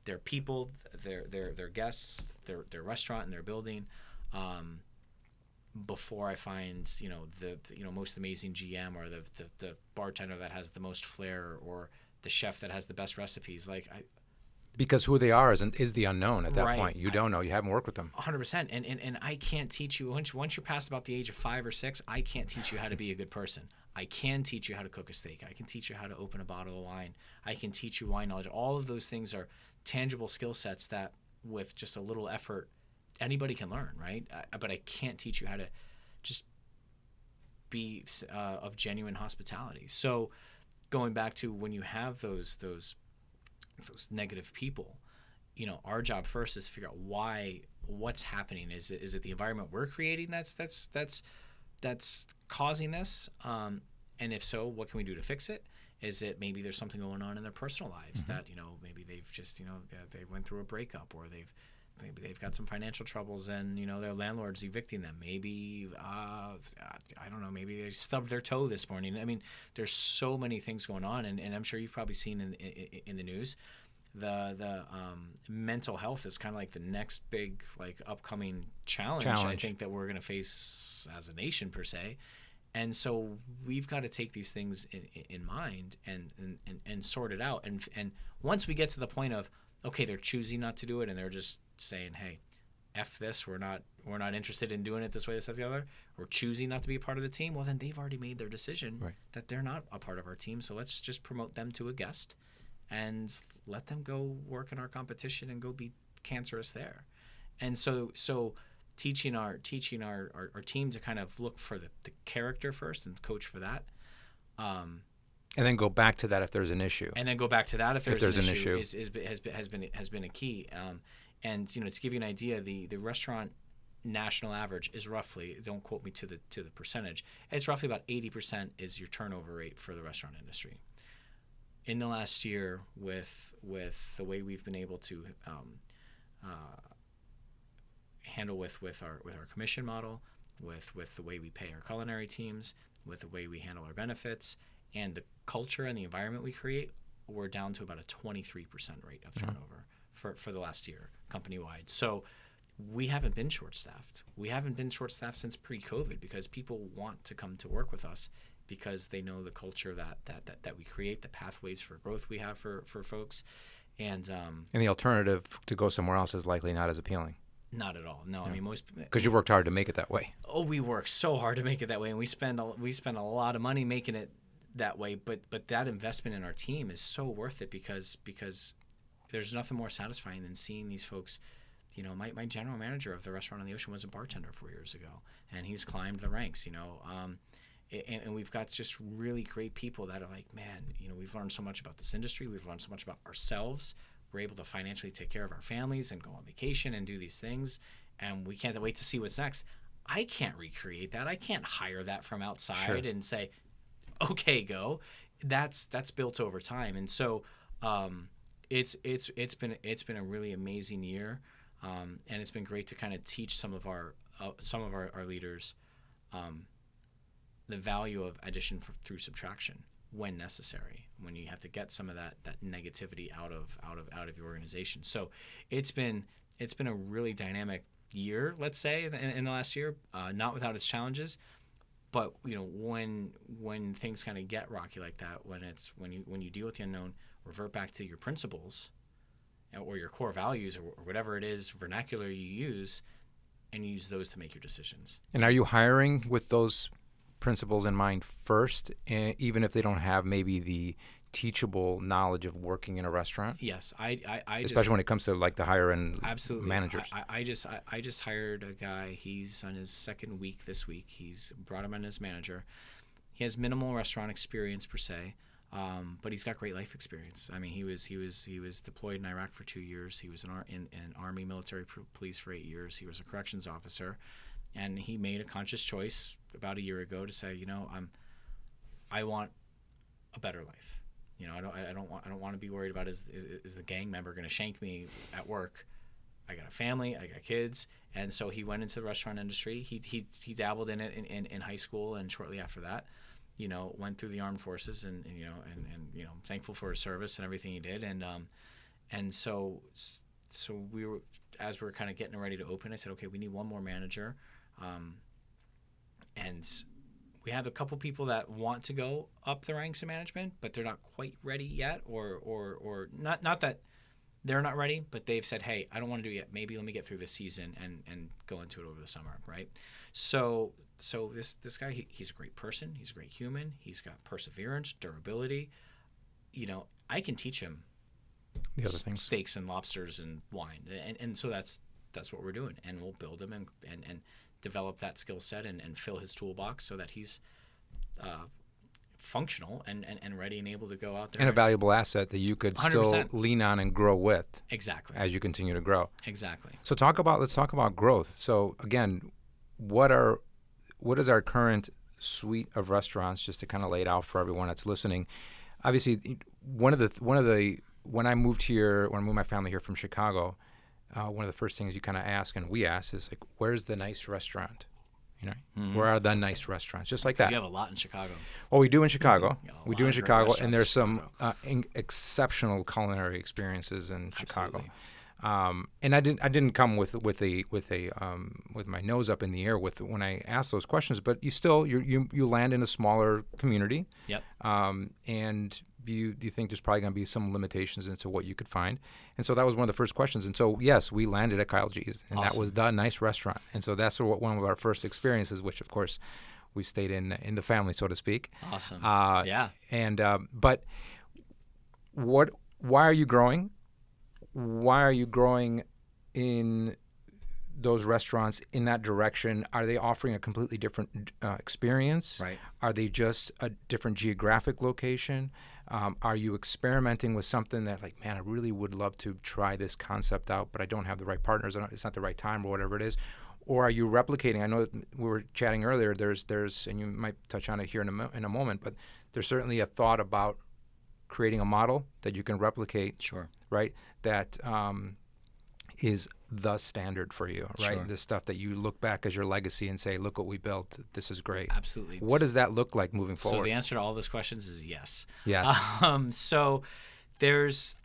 their people, their guests, their restaurant and their building, before I find the most amazing GM or the bartender that has the most flair or the chef that has the best recipes. Because who they are is the unknown at that point. You don't know. You haven't worked with them. 100%. And I can't teach you, once you're past about the age of 5 or 6, I can't teach you how to be a good person. I can teach you how to cook a steak. I can teach you how to open a bottle of wine. I can teach you wine knowledge. All of those things are tangible skill sets that with just a little effort, anybody can learn, right? But I can't teach you how to just be of genuine hospitality. So going back to when you have those negative people, our job first is to figure out what's happening. Is it the environment we're creating that's causing this? And if so, what can we do to fix it? Is it maybe there's something going on in their personal lives that, maybe they've just, they went through a breakup, or maybe they've got some financial troubles and, their landlord's evicting them. Maybe, I don't know, maybe they stubbed their toe this morning. I mean, there's so many things going on, and I'm sure you've probably seen in the news, the mental health is kind of like the next big, upcoming challenge. I think that we're going to face as a nation per se. And so we've got to take these things in mind and sort it out. And once we get to the point of, okay, they're choosing not to do it, and they're just saying, hey, F this, we're not interested in doing it this way, this, that, the other, or choosing not to be a part of the team, well, then they've already made their decision that they're not a part of our team. So let's just promote them to a guest and let them go work in our competition and go be cancerous there. And so teaching our team to kind of look for the character first and coach for that. And then go back to that if there's an issue. And then go back to that if there's an issue has been a key. And to give you an idea, the restaurant national average is roughly, don't quote me to the percentage, it's roughly about 80% is your turnover rate for the restaurant industry. In the last year, with the way we've been able to handle with our commission model, with the way we pay our culinary teams, with the way we handle our benefits, and the culture and the environment we create, we're down to about a 23% rate of turnover for the last year company-wide. So we haven't been short-staffed. We haven't been short-staffed since pre-COVID, because people want to come to work with us because they know the culture that we create, the pathways for growth we have for folks. And the alternative to go somewhere else is likely not as appealing. Not at all. No, I mean, because you worked hard to make it that way. Oh, we work so hard to make it that way, and we spend a lot of money making it that way. But that investment in our team is so worth it, because there's nothing more satisfying than seeing these folks. You know, my general manager of the restaurant on the ocean was a bartender 4 years ago, and he's climbed the ranks. You know, and we've got just really great people that are like, man, you know, we've learned so much about this industry. We've learned so much about ourselves. We're able to financially take care of our families and go on vacation and do these things, and we can't wait to see what's next. I can't recreate that. I can't hire that from outside and say, okay, go. That's built over time, and so it's been a really amazing year, and it's been great to kind of teach some of our leaders the value of addition through subtraction when necessary, when you have to get some of that negativity out of your organization. So it's been a really dynamic year, let's say, in the last year, not without its challenges. But you know, when things kind of get rocky like that, when you deal with the unknown, revert back to your principles or your core values or whatever it is vernacular you use, and use those to make your decisions. And are you hiring with those principles in mind first, even if they don't have maybe the teachable knowledge of working in a restaurant? Yes, I especially when it comes to like the higher end managers. I just hired a guy. He's on his second week this week. He's brought him in as manager. He has minimal restaurant experience per se, but he's got great life experience. I mean, he was deployed in Iraq for 2 years. He was in Army military police for 8 years. He was a corrections officer, and he made a conscious choice about a year ago to say, you know, I want a better life. You know, I don't want to be worried about is the gang member going to shank me at work. I got a family, I got kids, and so he went into the restaurant industry. He dabbled in it in high school, and shortly after that, you know, went through the armed forces, and you know, thankful for his service and everything he did, and so we were, as we were kind of getting ready to open, I said, okay, we need one more manager, and we have a couple people that want to go up the ranks of management, but they're not quite ready yet, or not that they're not ready, but they've said, hey, I don't want to do it yet. Maybe let me get through this season and go into it over the summer, right? So this guy, he's a great person. He's a great human. He's got perseverance, durability. You know, I can teach him the other things, steaks and lobsters and wine, and so that's what we're doing, and we'll build him and develop that skill set and fill his toolbox so that he's functional and ready and able to go out there. And a valuable asset that you could 100%. Still lean on and grow with. Exactly. As you continue to grow. Exactly. So let's talk about growth. So again, what is our current suite of restaurants, just to kind of lay it out for everyone that's listening? Obviously, when I moved my family here from Chicago, one of the first things you kind of ask, and we ask, is like, where's the nice restaurant? You know, mm-hmm. Where are the nice restaurants? Just like that. You have a lot in Chicago. Well, we do in Chicago. We do in Chicago, and there's some exceptional culinary experiences in Chicago. And I didn't come with my nose up in the air when I asked those questions, but you land in a smaller community. Yep. And you think there's probably going to be some limitations into what you could find. And so that was one of the first questions. And so, yes, we landed at KyleG's, and Awesome. That was the nice restaurant. And so that's one of our first experiences, which, of course, we stayed in the family, so to speak. Awesome. Yeah. And but why are you growing? Why are you growing in those restaurants in that direction? Are they offering a completely different experience? Right. Are they just a different geographic location? Are you experimenting with something that, like, man, I really would love to try this concept out, but I don't have the right partners, it's not the right time, or whatever it is? or are you replicating? I know that we were chatting earlier. There's, and you might touch on it here in a moment, but there's certainly a thought about creating a model that you can replicate. Sure. Right. That is the standard for you. Right. Sure. The stuff that you look back as your legacy and say, look what we built. This is great. Absolutely. What does that look like moving forward? So the answer to all those questions is yes. Yes. So there's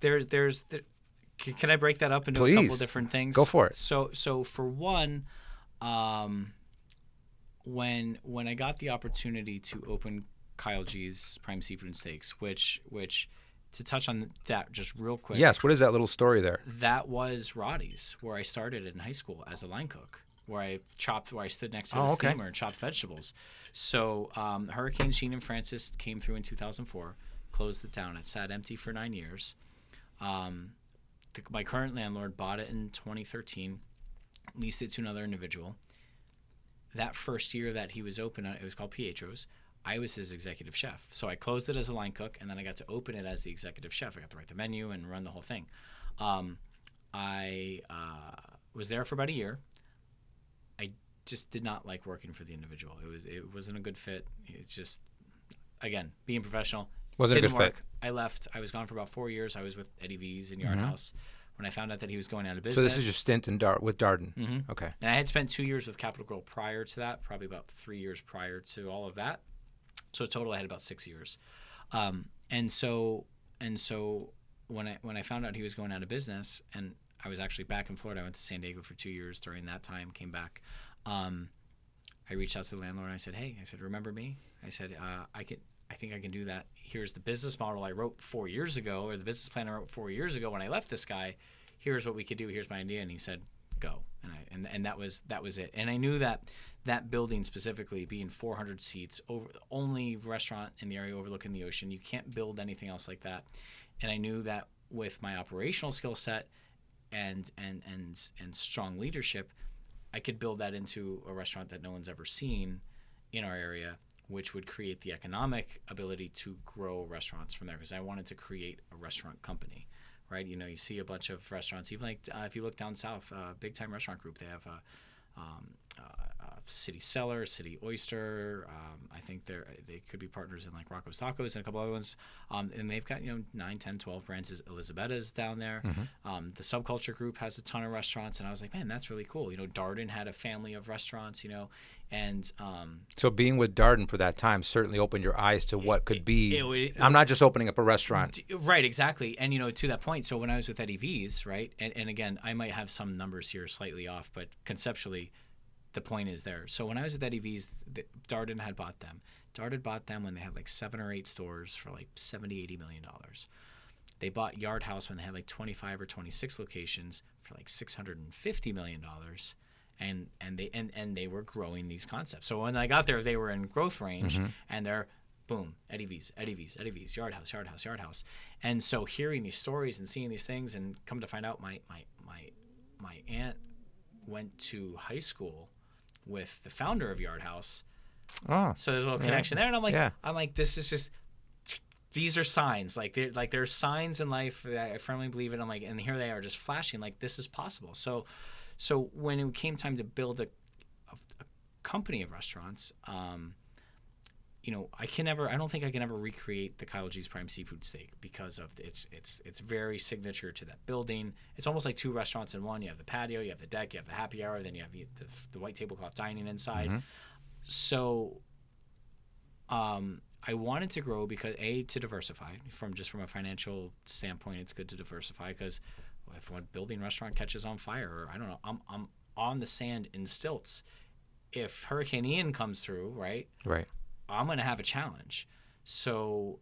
can I break that up into Please. a couple different things? Go for it. So for one, when I got the opportunity to open KyleG's Prime Seafood and Steaks, which to touch on that just real quick. Yes. What is that little story there? That was Roddy's, where I started in high school as a line cook, where I stood next to the okay. steamer and chopped vegetables. So Hurricane Sheen and Francis came through in 2004, closed it down. It sat empty for 9 years. My current landlord bought it in 2013, leased it to another individual. That first year that he was open, it was called Pietro's. I was his executive chef. So I closed it as a line cook, and then I got to open it as the executive chef. I got to write the menu and run the whole thing. I was there for about a year. I just did not like working for the individual. It wasn't a good fit. It's just, again, being professional. Wasn't didn't a good work. fit. I left. I was gone for about 4 years. I was with Eddie V's in Yard House. When I found out that he was going out of business. So this is your stint in with Darden. Mm-hmm. Okay. And I had spent 2 years with Capital Grille prior to that, probably about 3 years prior to all of that. So total, I had about 6 years. And so when I found out he was going out of business, and I was actually back in Florida, I went to San Diego for 2 years during that time, came back. I reached out to the landlord and I said, hey, remember me? I said, I think I can do that. Here's the business model I wrote 4 years ago, or the business plan I wrote 4 years ago when I left this guy. Here's what we could do. Here's my idea. And he said, go. And that was it. And I knew that building specifically, being 400 seats, only restaurant in the area overlooking the ocean, you can't build anything else like that. And I knew that with my operational skill set and strong leadership, I could build that into a restaurant that no one's ever seen in our area, which would create the economic ability to grow restaurants from there, because I wanted to create a restaurant company, right? You know, you see a bunch of restaurants, even like if you look down south, Big Time Restaurant Group, they have City Cellar, City Oyster. I think they could be partners in like Rocco's Tacos and a couple other ones. And they've got 9, 10, 12 brands. Elizabetta's down there. Mm-hmm. The Subculture Group has a ton of restaurants, and I was like, man, that's really cool. Darden had a family of restaurants. And so being with Darden for that time certainly opened your eyes to what could be. I'm not just opening up a restaurant. Right, exactly. And, to that point, so when I was with Eddie V's, right, and again, I might have some numbers here slightly off, but conceptually, the point is there. So when I was with Eddie V's, Darden had bought them. Darden bought them when they had like 7 or 8 stores for like $70-80 million. They bought Yard House when they had like 25 or 26 locations for like $650 million. And they were growing these concepts. So when I got there, they were in growth range, and they're boom, Eddie V's, Yard House. And so hearing these stories and seeing these things, and come to find out, my aunt went to high school with the founder of Yard House. Oh, so there's a little connection there, and I'm like, this is just. These are signs. There's signs in life that I firmly believe in. I'm like, and here they are, just flashing. Like, this is possible. So when it came time to build a company of restaurants, I don't think I can ever recreate the KyleG's Prime Seafood Steak, because of it's very signature to that building. It's almost like 2 restaurants in one. You have the patio, you have the deck, you have the happy hour, then you have the white tablecloth dining inside. So I wanted to grow because to diversify from a financial standpoint. It's good to diversify, because if one building restaurant catches on fire, or I don't know, I'm on the sand in stilts. If Hurricane Ian comes through, right, I'm going to have a challenge. So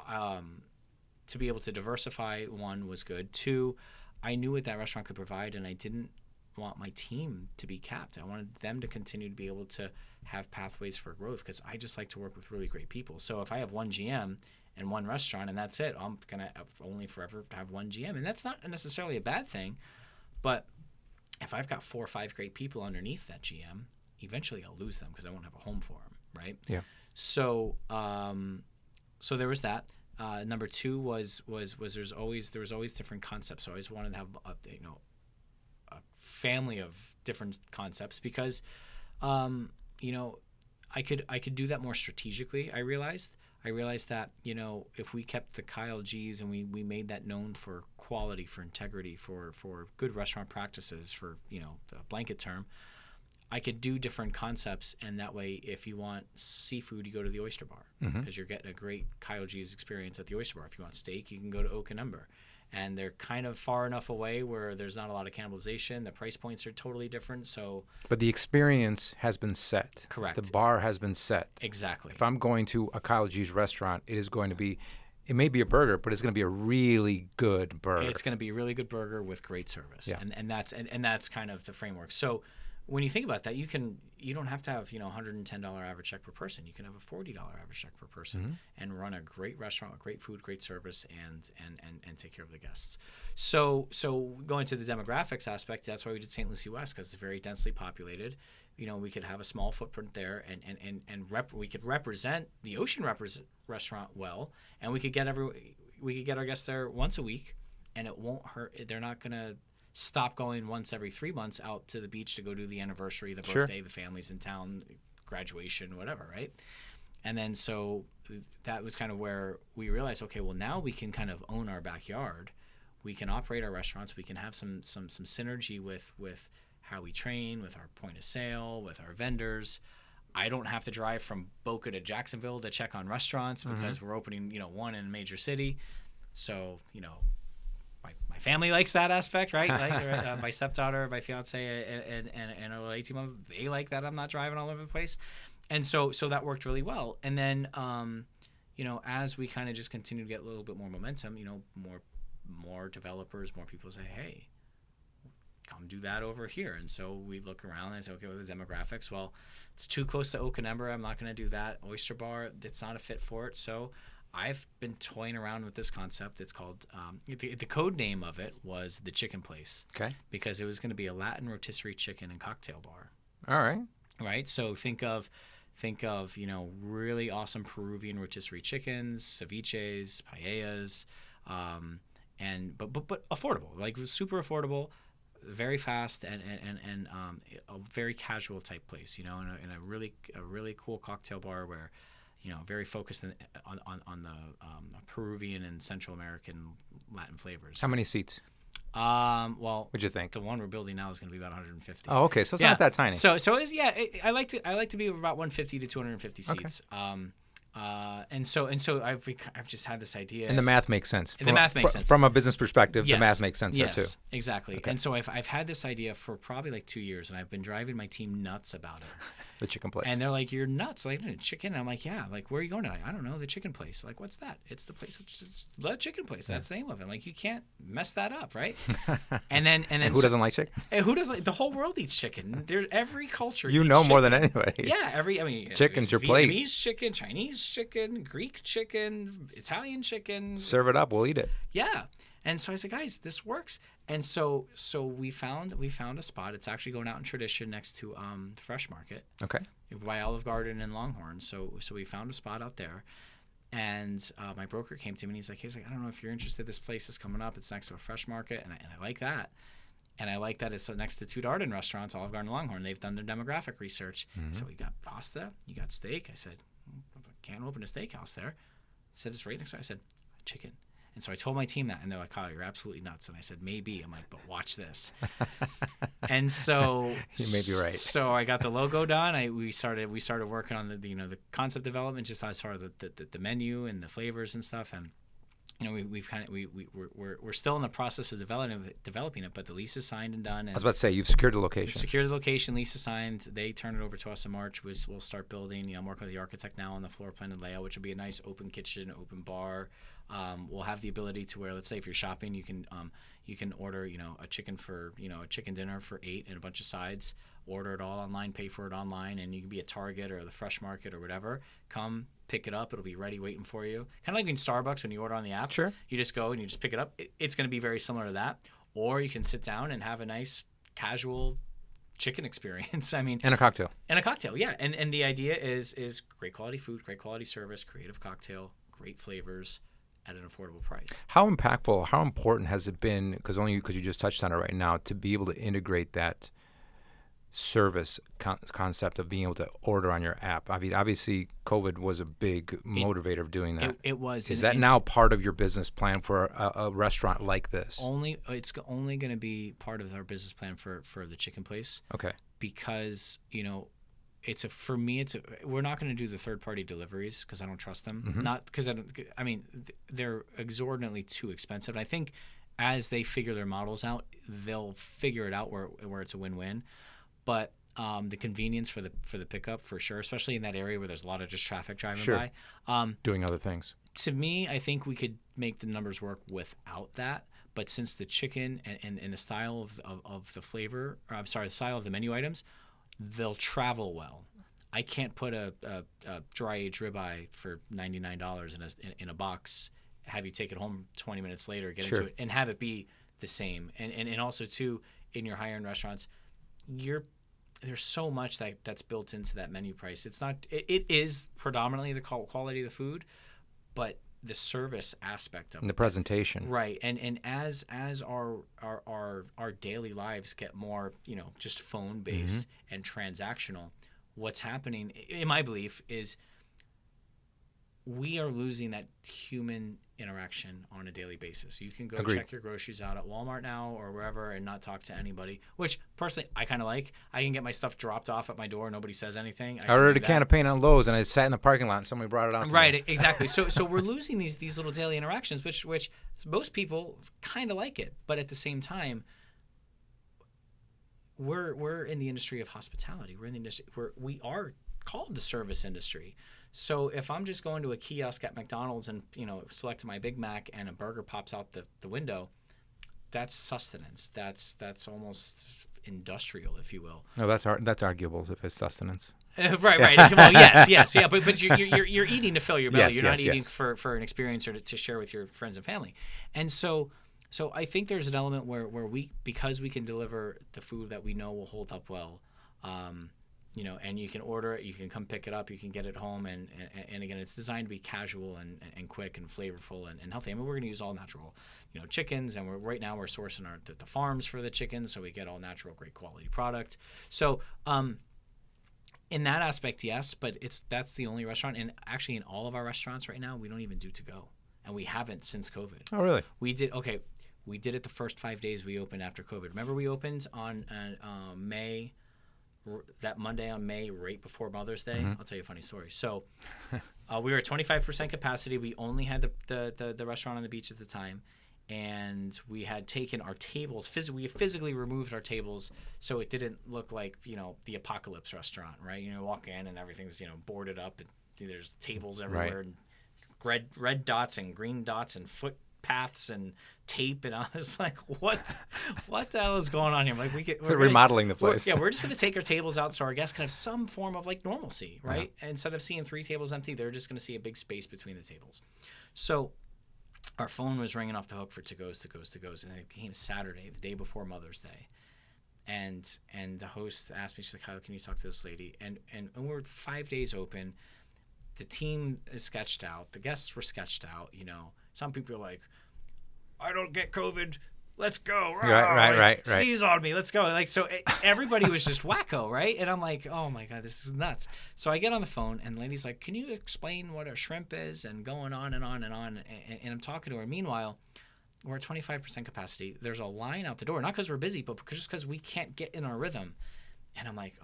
to be able to diversify, 1, was good. 2, I knew what that restaurant could provide, and I didn't want my team to be capped. I wanted them to continue to be able to have pathways for growth, because I just like to work with really great people. So if I have 1 GM and 1 restaurant and that's it, I'm going to only forever have 1 GM. And that's not necessarily a bad thing, but if I've got 4 or 5 great people underneath that GM, eventually I'll lose them because I won't have a home for them, right? Yeah. So so there was that. Number 2 was there was always different concepts. So I always wanted to have a family of different concepts because, you know, I could do that more strategically. I realized that, you know, if we kept the KyleGs and we made that known for quality, for integrity, for good restaurant practices, for, you know, the blanket term, I could do different concepts. And that way, if you want seafood, you go to the Oyster Bar because you're getting a great KyleG's experience at the Oyster Bar. If you want steak, you can go to Oak and Ember. And they're kind of far enough away where there's not a lot of cannibalization. The price points are totally different. So, but the experience has been set. Correct. The bar has been set. Exactly. If I'm going to a KyleG's restaurant, it is going to be, it may be a burger, but it's going to be a really good burger. It's going to be a really good burger with great service. Yeah. And that's kind of the framework. So when you think about that, you don't have to have, you know, $110 average check per person. You can have a $40 average check per person and run a great restaurant with great food, great service, and take care of the guests. So going to the demographics aspect, that's why we did St. Lucie West, because it's very densely populated. You know, we could have a small footprint there, and we could represent the Ocean restaurant well, and we could get our guests there once a week, and it won't hurt. They're not gonna stop going once every 3 months out to the beach to go do the anniversary, the birthday, the family's in town, graduation, whatever, right? And then so that was kind of where we realized, okay, well, now we can kind of own our backyard. We can operate our restaurants. We can have some synergy with how we train, with our point of sale, with our vendors. I don't have to drive from Boca to Jacksonville to check on restaurants because we're opening, you know, one in a major city. So, you know, my family likes that aspect, right? Like my stepdaughter, my fiance, and our 18-month, they like that I'm not driving all over the place, and so that worked really well. And then, you know, as we kind of just continue to get a little bit more momentum, you know, more developers, more people say, hey, come do that over here. And so we look around and say, okay, what are the demographics? Well, it's too close to Oak and Ember. I'm not going to do that. Oyster Bar, it's not a fit for it. So I've been toying around with this concept. It's called, the code name of it was The Chicken Place. Okay. Because it was going to be a Latin rotisserie chicken and cocktail bar. All right. Right? So think of, you know, really awesome Peruvian rotisserie chickens, ceviches, paellas, but affordable, like super affordable, very fast, and a very casual type place, you know, in a really cool cocktail bar where, you know, very focused on the Peruvian and Central American Latin flavors. How many seats? Well, What'd you think? The one we're building now is going to be about 150. Oh, okay. So it's not that tiny. So it's, I like to be about 150 to 250 seats. Okay. And so I've just had this idea. And the math makes sense. The math makes sense. From a business perspective, Yes. the math makes sense there too. Yes, exactly. Okay. And so I've had this idea for probably like 2 years, and I've been driving my team nuts about it. The Chicken Place. And they're like, "You're nuts! Like chicken?" And I'm like, "Yeah." Like, "Where are you going tonight?" "I don't know. The Chicken Place." Like, "What's that?" "It's the place. It's the Chicken Place. That's the name of it." Like, you can't mess that up, right? And then who doesn't like chicken? Who doesn't? The whole world eats chicken. There's every culture. You eats know chicken. more than anybody. Yeah, Chicken's your Vietnamese plate. Vietnamese chicken, Chinese chicken, Greek chicken, Italian chicken. Serve it up. We'll eat it. Yeah. And so I said, guys, this works. And so we found a spot. It's actually going out in Tradition next to the Fresh Market. Okay. By Olive Garden and Longhorn. So we found a spot out there. And my broker came to me and he's like, I don't know if you're interested. This place is coming up. It's next to a Fresh Market. And I like that. And I like that it's next to two Darden restaurants, Olive Garden and Longhorn. They've done their demographic research. So we got pasta. You got steak. I said, can't open a steakhouse there. I said, it's right next to it. I said, chicken. And so I told my team that, and they're like, Kyle, you're absolutely nuts. And I said, maybe. I'm like, but watch this. And so you may be right. So I got the logo done. We started working on the concept development, just as far as the menu and the flavors and stuff. And you know, we're still in the process of developing it, but the lease is signed and done. And I was about to say, you've secured the location. Secured the location, lease is signed. They turned it over to us in March. We'll start building. You know, I'm working with the architect now on the floor plan and layout, which will be a nice open kitchen, open bar. We'll have the ability to where, let's say, if you're shopping, you can order, you know, a chicken dinner for 8 and a bunch of sides. Order it all online, pay for it online, and you can be at Target or the Fresh Market or whatever. Come pick it up; it'll be ready, waiting for you. Kind of like in Starbucks when you order on the app. Sure. You just go and you just pick it up. It's going to be very similar to that. Or you can sit down and have a nice casual chicken experience. I mean, and a cocktail. Yeah. And the idea is great quality food, great quality service, creative cocktail, great flavors, at an affordable price. How impactful, how important has it been, because you just touched on it right now, to be able to integrate that service concept of being able to order on your app? I mean, obviously, COVID was a big motivator of doing that. It was. Is that now part of your business plan for a restaurant like this? It's only going to be part of our business plan for the chicken place. Okay. Because, we're not going to do the third-party deliveries because I don't trust them. Mm-hmm. Not because they're exorbitantly too expensive. And I think as they figure their models out, they'll figure it out where it's a win-win. But the convenience for the pickup, for sure, especially in that area where there's a lot of just traffic driving by. Doing other things. To me, I think we could make the numbers work without that. But since the chicken and the style of the flavor, the style of the menu items, they'll travel well. I can't put a dry aged ribeye for $99 in a box, have you take it home 20 minutes later, get into it, and have it be the same. And also too, in your higher end restaurants, there's so much that's built into that menu price. It is predominantly the quality of the food, but the service aspect of and the presentation, right? And as our daily lives get more, just phone based and transactional, what's happening, in my belief, is we are losing that human interaction on a daily basis. You can go check your groceries out at Walmart now or wherever and not talk to anybody, which personally I kind of like. I can get my stuff dropped off at my door. Nobody says anything. I ordered a can of paint on Lowe's and I sat in the parking lot and somebody brought it out to me. Right, exactly. So we're losing these little daily interactions, which most people kind of like it. But at the same time, we're in the industry of hospitality. We're in the industry we are called the service industry. So if I'm just going to a kiosk at McDonald's and select my Big Mac and a burger pops out the window, that's sustenance. That's almost industrial, if you will. No, that's arguable if it's sustenance. Right. Well, yes, yeah. But you're eating to fill your belly. You're not eating for an experience or to share with your friends and family. And so I think there's an element where because we can deliver the food that we know will hold up well. And you can order it, you can come pick it up, you can get it home, and again, it's designed to be casual and quick and flavorful and healthy. I mean, we're going to use all natural, chickens, and we're sourcing the farms for the chickens, so we get all natural, great quality product. So, in that aspect, yes, but that's the only restaurant, and actually in all of our restaurants right now, we don't even do to go, and we haven't since COVID. Oh, really? We did it the first 5 days we opened after COVID. Remember, we opened on May. That Monday on May, right before Mother's Day. I'll tell you a funny story. So we were at 25% capacity. We only had the restaurant on the beach at the time, and we had taken our tables. We physically removed our tables so it didn't look like the apocalypse restaurant, right? Walk in and everything's boarded up, and there's tables everywhere, right. and red dots and green dots and footpaths and tape, and I was like, what the hell is going on here? Like, we're remodeling the place. We're just going to take our tables out so our guests can have some form of like normalcy, right? Yeah. Instead of seeing 3 tables empty, they're just going to see a big space between the tables. So our phone was ringing off the hook for to-goes, and it came Saturday, the day before Mother's Day. And the host asked me, she's like, Kyle, can you talk to this lady? And we're 5 days open. The team is sketched out. The guests were sketched out, Some people are like, I don't get COVID. Let's go. Right. Sneeze on me. Let's go. Everybody was just wacko, right? And I'm like, oh my God, this is nuts. So I get on the phone and the lady's like, can you explain what a shrimp is? And going on and on and on. And I'm talking to her. Meanwhile, we're at 25% capacity. There's a line out the door, not because we're busy, but just because we can't get in our rhythm. And I'm like,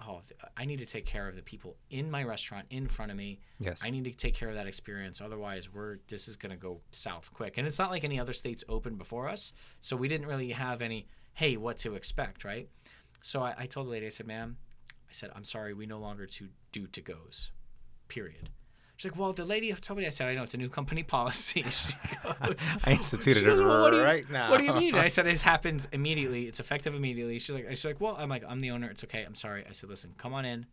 I need to take care of the people in my restaurant in front of me. Yes. I need to take care of that experience. Otherwise, this is going to go south quick. And it's not like any other states opened before us. So we didn't really have any, hey, what to expect, right? So I told the lady, I said, ma'am, I'm sorry, we no longer do to-goes, period. She's like, well, the lady told me. I said, I know, it's a new company policy. She goes, I instituted it right now. What do you mean? And I said, it happens immediately. It's effective immediately. She's like, well, I'm the owner. It's okay. I'm sorry. I said, listen, come on in.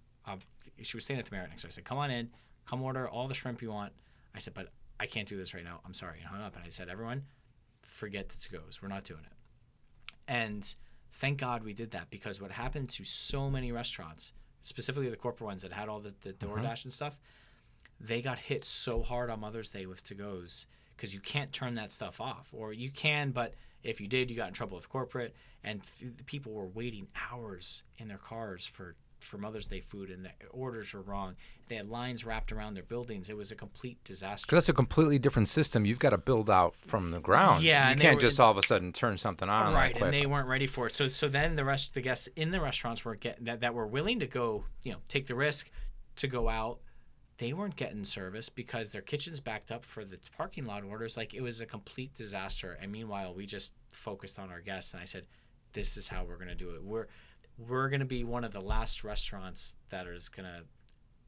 She was staying at the Marriott next door. I said, come on in. Come order all the shrimp you want. I said, but I can't do this right now. I'm sorry. And hung up. And I said, everyone, forget the to-goes. We're not doing it. And thank God we did that, because what happened to so many restaurants, specifically the corporate ones that had all the DoorDash and stuff, they got hit so hard on Mother's Day with to-goes because you can't turn that stuff off, or you can, but if you did, you got in trouble with corporate, and people were waiting hours in their cars for Mother's Day food, and the orders were wrong. They had lines wrapped around their buildings. It was a complete disaster. Because that's a completely different system. You've got to build out from the ground. Yeah, you can't just all of a sudden turn something on. Right, like and they weren't ready for it. So then the guests in the restaurants were that were willing to go, take the risk to go out. They weren't getting service because their kitchens backed up for the parking lot orders. Like, it was a complete disaster. And meanwhile, we just focused on our guests, and I said, this is how we're going to do it. We're going to be one of the last restaurants that is going to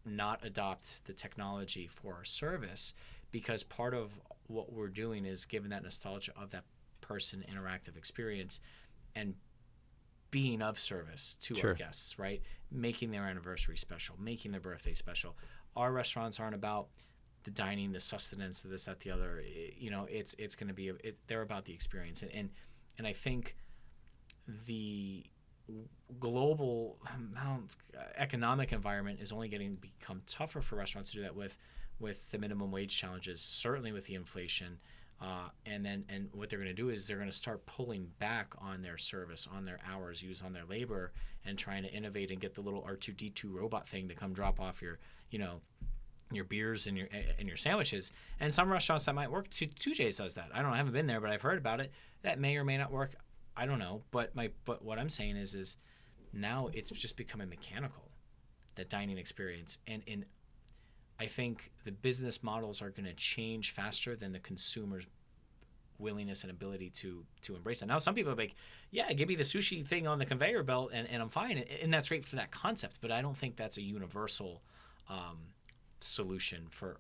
not adopt the technology for our service, because part of what we're doing is giving that nostalgia of that person interactive experience and being of service to our guests, right? Making their anniversary special, making their birthday special. Our restaurants aren't about the dining, the sustenance, this, that, the other. It's going to be they're about the experience, and I think the global economic environment is only become tougher for restaurants to do that with the minimum wage challenges, certainly with the inflation, and what they're going to do is they're going to start pulling back on their service, on their hours used, on their labor, and trying to innovate and get the little R2D2 robot thing to come drop off your beers and your sandwiches. And some restaurants that might work. 2J's does that. I haven't been there, but I've heard about it. That may or may not work. I don't know, but what I'm saying is now it's just becoming mechanical, that dining experience, and I think the business models are going to change faster than the consumer's willingness and ability to embrace that. Now, some people are like, yeah, give me the sushi thing on the conveyor belt and I'm fine, and that's great for that concept, but I don't think that's a universal solution for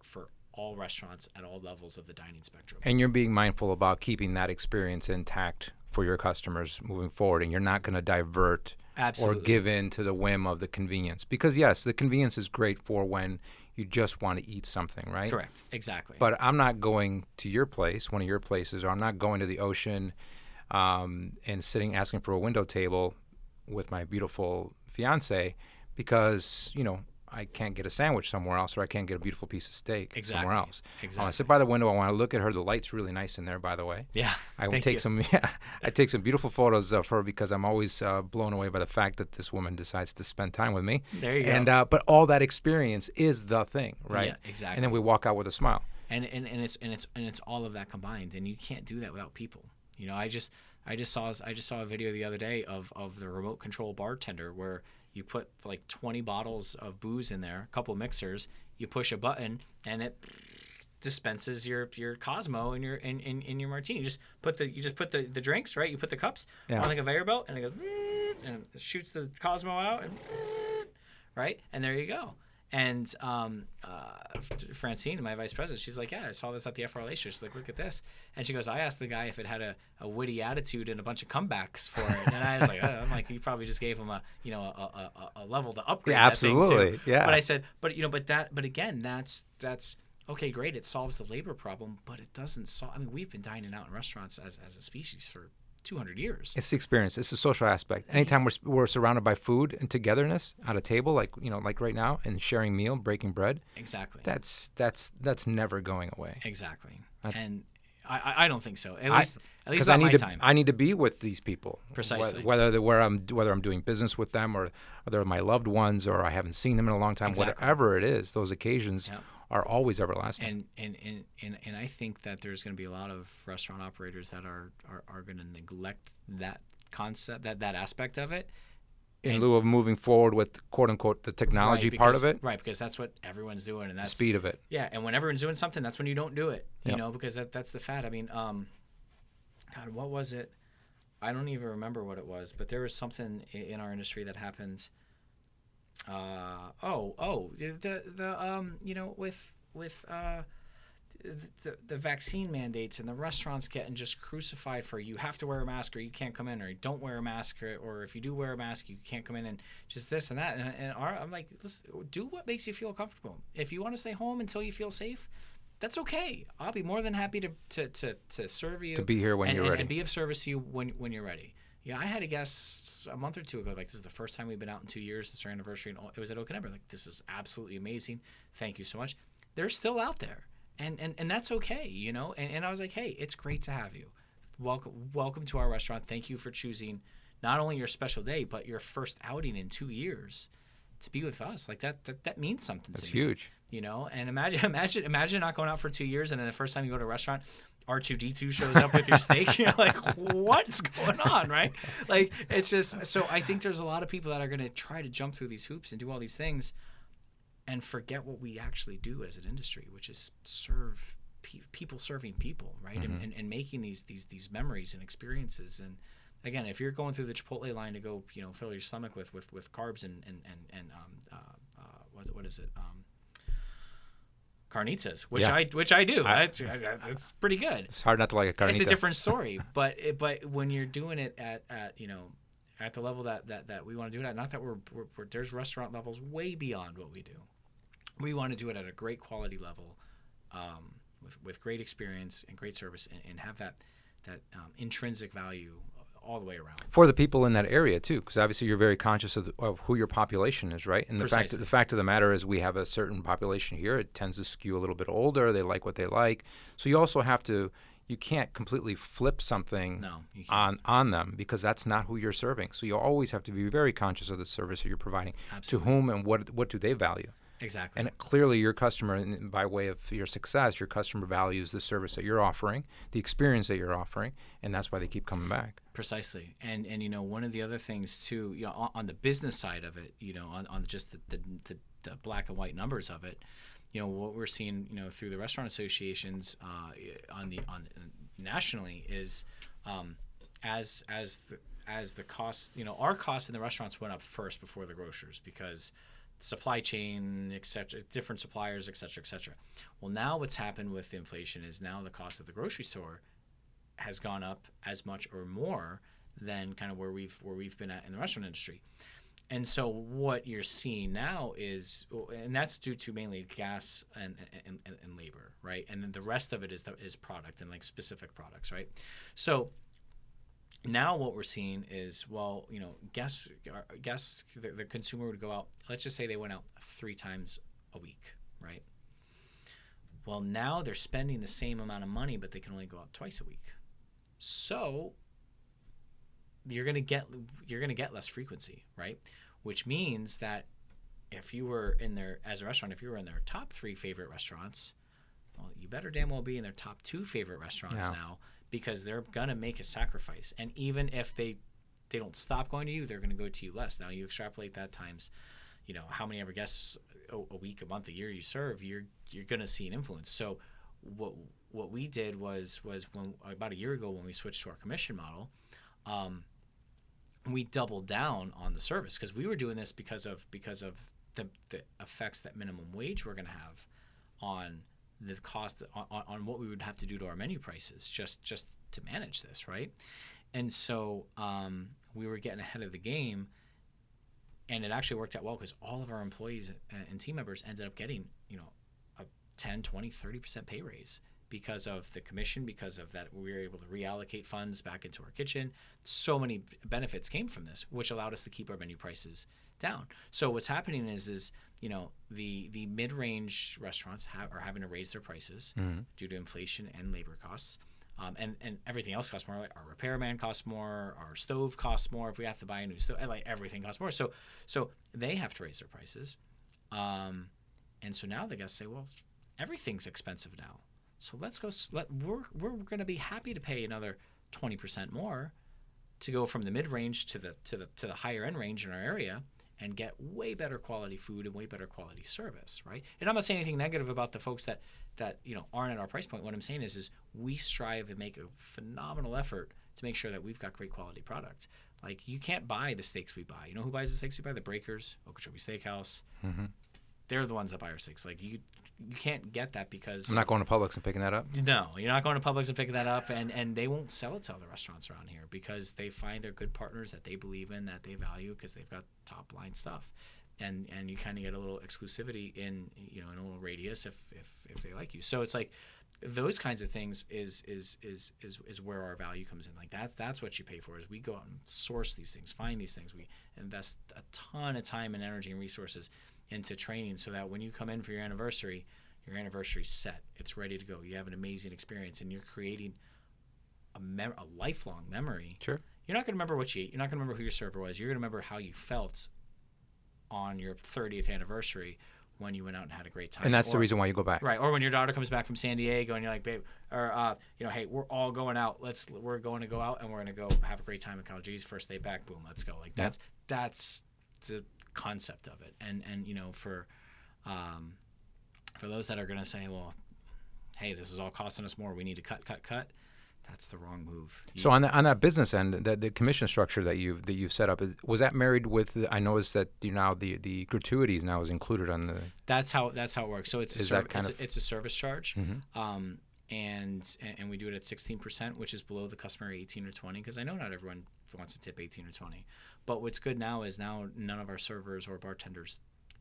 all restaurants at all levels of the dining spectrum. And you're being mindful about keeping that experience intact for your customers moving forward, and you're not going to divert Absolutely. or give in to the whim of the convenience. Because, yes, the convenience is great for when you just want to eat something, right? Correct. Exactly. But I'm not going to your place, one of your places, or I'm not going to the ocean and asking for a window table with my beautiful fiance because, I can't get a sandwich somewhere else, or I can't get a beautiful piece of steak somewhere else. Exactly. I want to sit by the window. I want to look at her. The light's really nice in there, by the way. Yeah. I take some beautiful photos of her because I'm always blown away by the fact that this woman decides to spend time with me. There you go. And but all that experience is the thing, right? Yeah, exactly. And then we walk out with a smile. And it's all of that combined, and you can't do that without people. I just saw a video the other day of the remote control bartender where you put like 20 bottles of booze in there, a couple mixers. You push a button, and it dispenses your Cosmo and your martini. You just put the drinks, right? You put the cups on the conveyor belt, and it goes and it shoots the Cosmo out, and right, and there you go. And Francine, my vice president, she's like, yeah, I saw this at the FRLA show. She's like, look at this. And she goes, I asked the guy if it had a witty attitude and a bunch of comebacks for it. And I was like, I'm like, you probably just gave him a level to upgrade. Yeah, that thing absolutely. too. Yeah. But I said, but again, that's okay, great. It solves the labor problem, but it doesn't solve. I mean, we've been dining out in restaurants as a species for 200 years. It's the experience. It's the social aspect. Anytime we're surrounded by food and togetherness at a table, like right now, and sharing meal, breaking bread. Exactly. That's never going away. Exactly. And I don't think so. At least not my time. I need to be with these people. Precisely. Whether I'm doing business with them, or they're my loved ones, or I haven't seen them in a long time. Exactly. Whatever it is, those occasions are always everlasting. And I think that there's going to be a lot of restaurant operators that are going to neglect that concept, that aspect of it, in lieu of moving forward with quote unquote the technology part of it. Right, because that's what everyone's doing, and that's the speed of it. Yeah, and when everyone's doing something, that's when you don't do it. Because that's the fad. I mean, God, what was it? I don't even remember what it was, but there was something in our industry that happens. The vaccine mandates and the restaurants getting just crucified for you have to wear a mask or you can't come in, or you don't wear a mask, or if you do wear a mask you can't come in, and just this and that. I'm like, listen, do what makes you feel comfortable. If you want to stay home until you feel safe, that's okay. I'll be more than happy to serve you, to be here when you're ready, and be of service to you when you're ready. Yeah, I had a guest a month or two ago, like, this is the first time we've been out in 2 years. It's our anniversary, and it was at Oak and Ember. Like, this is absolutely amazing. Thank you so much. They're still out there. and that's okay, you know. And I was like, hey, it's great to have you. Welcome to our restaurant. Thank you for choosing not only your special day, but your first outing in 2 years to be with us. Like that means something to me. That's huge. You know, and imagine not going out for 2 years, and then the first time you go to a restaurant, R2D2 shows up with your steak. You're like, what's going on, right? Like, it's just, so I think there's a lot of people that are going to try to jump through these hoops and do all these things and forget what we actually do as an industry, which is serve people serving people, right? Mm-hmm. And making these memories and experiences. And again, if you're going through the Chipotle line to go, you know, fill your stomach with carbs and what is it? Carnitas, which I do. It's pretty good. It's hard not to like a carnita. It's a different story, but when you're doing it at you know, at the level that we want to do it at, not that we're there's restaurant levels way beyond what we do. We want to do it at a great quality level, with great experience and great service, and have that intrinsic value all the way around for the people in that area too, because obviously you're very conscious of who your population is, right? And the fact of the matter is, we have a certain population here. It tends to skew a little bit older. They like what they like, so you also have to. You can't completely flip something on them, because that's not who you're serving. So you always have to be very conscious of the service that you're providing. Absolutely. To whom and what do they value. Exactly. And clearly your customer, by way of your success, your customer values the service that you're offering, the experience that you're offering, and that's why they keep coming back. Precisely. And you know, one of the other things too, you know, on the business side of it, you know, on just the black and white numbers of it, you know, what we're seeing, you know, through the restaurant associations on nationally is as the cost, you know, our costs in the restaurants went up first before the grocers, because supply chain, et cetera, different suppliers, et cetera, et cetera. Well, now what's happened with inflation is now the cost of the grocery store has gone up as much or more than kind of where we've been at in the restaurant industry. And so what you're seeing now is, and that's due to mainly gas and labor, right? And then the rest of it is product and like specific products, right? So now what we're seeing is, well, you know, guests, the consumer would go out, let's just say they went out 3 times a week, right? Well, now they're spending the same amount of money, but they can only go out twice a week. So you're gonna get less frequency, right? Which means that if you were in their, as a restaurant, if you were in their top 3 favorite restaurants, well, you better damn well be in their top 2 favorite restaurants now, because they're gonna make a sacrifice. And even if they don't stop going to you, they're gonna go to you less. Now you extrapolate that times, you know, how many ever guests a week, a month, a year you serve, you're gonna see an influence. So what we did was when about a year ago, when we switched to our commission model, we doubled down on the service, because we were doing this because of the effects that minimum wage were going to have on the cost, on what we would have to do to our menu prices just to manage this, right? And so we were getting ahead of the game, and it actually worked out well, because all of our employees and team members ended up getting, you know, a 10, 20, 30% pay raise because of the commission, because of that we were able to reallocate funds back into our kitchen. So many benefits came from this, which allowed us to keep our menu prices down. So what's happening is you know, the mid-range restaurants are having to raise their prices due to inflation and labor costs. And everything else costs more. Like our repairman costs more, our stove costs more if we have to buy a new stove. Like everything costs more. So they have to raise their prices. And so now the guests say, well, everything's expensive now. So let's go. We're going to be happy to pay another 20% more to go from the mid-range to the higher end range in our area, and get way better quality food and way better quality service, right? And I'm not saying anything negative about the folks that you know aren't at our price point. What I'm saying is we strive and make a phenomenal effort to make sure that we've got great quality product. Like, you can't buy the steaks we buy. You know who buys the steaks we buy? The Breakers, Okeechobee Steakhouse. Mm-hmm. They're the ones that buy our steaks. Like, you can't get that because... I'm not going to Publix and picking that up. No, you're not going to Publix and picking that up, and they won't sell it to other restaurants around here, because they find they're good partners that they believe in, that they value, because they've got top line stuff, and you kind of get a little exclusivity in, you know, in a little radius if they like you. So it's like those kinds of things is where our value comes in. Like that's what you pay for, is we go out and source these things, find these things. We invest a ton of time and energy and resources into training, so that when you come in for your anniversary, Your anniversary's set. It's ready to go. You have an amazing experience, and you're creating a lifelong memory. Sure. You're not going to remember what you ate. You're not going to remember who your server was. You're going to remember how you felt on your 30th anniversary when you went out and had a great time. And that's the reason why you go back. Right. Or when your daughter comes back from San Diego and you're like, babe, or, hey, we're all going out. We're going to go out and we're going to go have a great time at KyleG's first day back. Boom, let's go. Like that's the concept of it. And for those that are going to say, well, hey, this is all costing us more. We need to cut. That's the wrong move. So on that business end, the commission structure that you've set up, was that married with? I noticed that the gratuities now is included on the. That's how it works. So it's a service charge, and we do it at 16%, which is below the customary 18 or 20. Because I know not everyone wants to tip 18 or 20, but what's good now is none of our servers or bartenders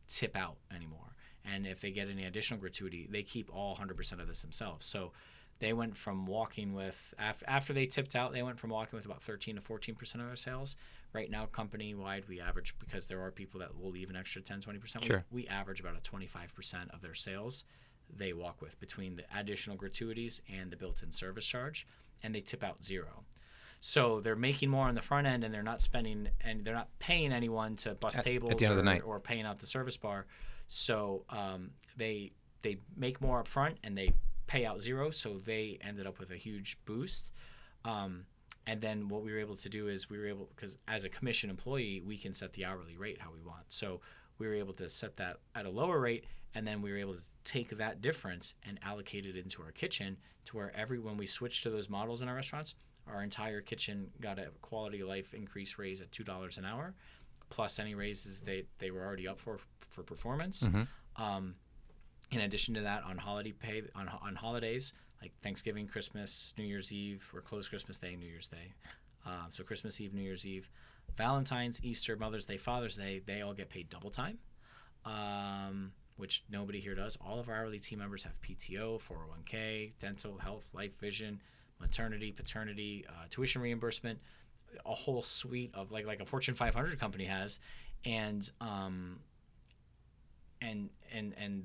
tip out anymore, and if they get any additional gratuity, they keep all 100% of this themselves. So. They went from walking with, after they tipped out, they went from walking with about 13 to 14% of our sales. Right now, company-wide, we average, because there are people that will leave an extra 10, 20%, sure. we average about a 25% of their sales they walk with between the additional gratuities and the built-in service charge, and they tip out zero. So they're making more on the front end, and they're not spending, and they're not paying anyone to bus tables at the end of the night. Or paying out the service bar. So they make more up front, and they pay out zero, so they ended up with a huge boost. And then what we were able to do is because as a commission employee, we can set the hourly rate how we want. So we were able to set that at a lower rate, and then we were able to take that difference and allocate it into our kitchen to where when we switched to those models in our restaurants, our entire kitchen got a quality of life increase raise at $2 an hour, plus any raises they were already up for performance. Mm-hmm. In addition to that, on holiday pay on holidays like Thanksgiving, Christmas, New Year's Eve, we're closed Christmas Day, New Year's Day. So Christmas Eve, New Year's Eve, Valentine's, Easter, Mother's Day, Father's Day, they all get paid double time, which nobody here does. All of our hourly team members have PTO, 401k, dental, health, life, vision, maternity, paternity, tuition reimbursement, a whole suite of like a Fortune 500 company has, and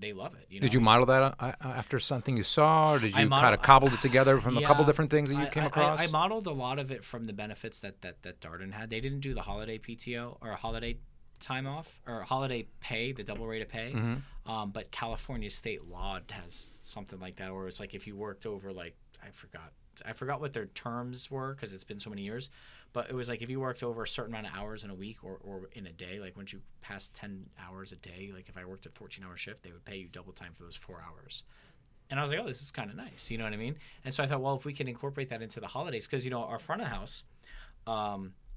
they love it. Did you model that after something you saw, or did you kind of cobble it together from a couple different things that you came across? I modeled a lot of it from the benefits that Darden had. They didn't do the holiday PTO or holiday time off or holiday pay, the double rate of pay. Mm-hmm. But California state law has something like that, where it's like if you worked over I forgot what their terms were because it's been so many years, but it was like if you worked over a certain amount of hours in a week or in a day, like once you passed 10 hours a day, like if I worked a 14-hour shift, they would pay you double time for those 4 hours. And I was like, oh, this is kind of nice. You know what I mean? And so I thought, well, if we can incorporate that into the holidays, because, our front of house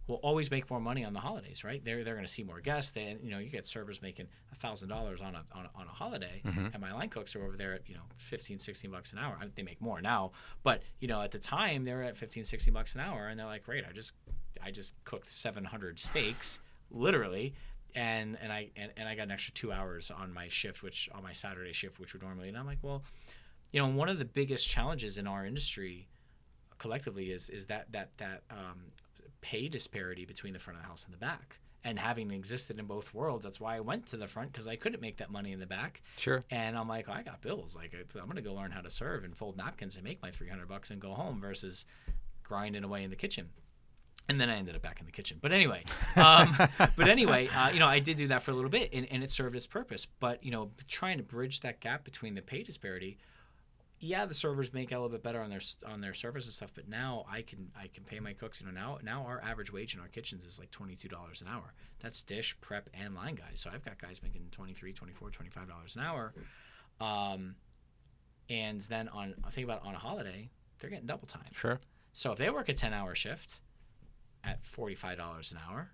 will always make more money on the holidays, right? They're going to see more guests. You get servers making $1,000 on a holiday, mm-hmm. and my line cooks are over there at $15, $16 an hour. They make more now, but at the time they were at $15, $16 an hour, and they're like, great, I just cooked 700 steaks, literally, and I got an extra 2 hours on my shift, on my Saturday shift, which would normally. And I'm like, well, one of the biggest challenges in our industry collectively is that pay disparity between the front of the house and the back. And having existed in both worlds, that's why I went to the front, because I couldn't make that money in the back. Sure. And I'm like, I got bills. Like, I'm going to go learn how to serve and fold napkins and make my $300 and go home versus grinding away in the kitchen. And then I ended up back in the kitchen. But anyway, I did do that for a little bit, and it served its purpose. But, trying to bridge that gap between the pay disparity, yeah, the servers make a little bit better on their service and stuff, but now I can pay my cooks. Now our average wage in our kitchens is like $22 an hour. That's dish, prep, and line guys. So I've got guys making $23, $24, $25 an hour. And then on a holiday, they're getting double time. Sure. So if they work a 10-hour shift at $45 an hour,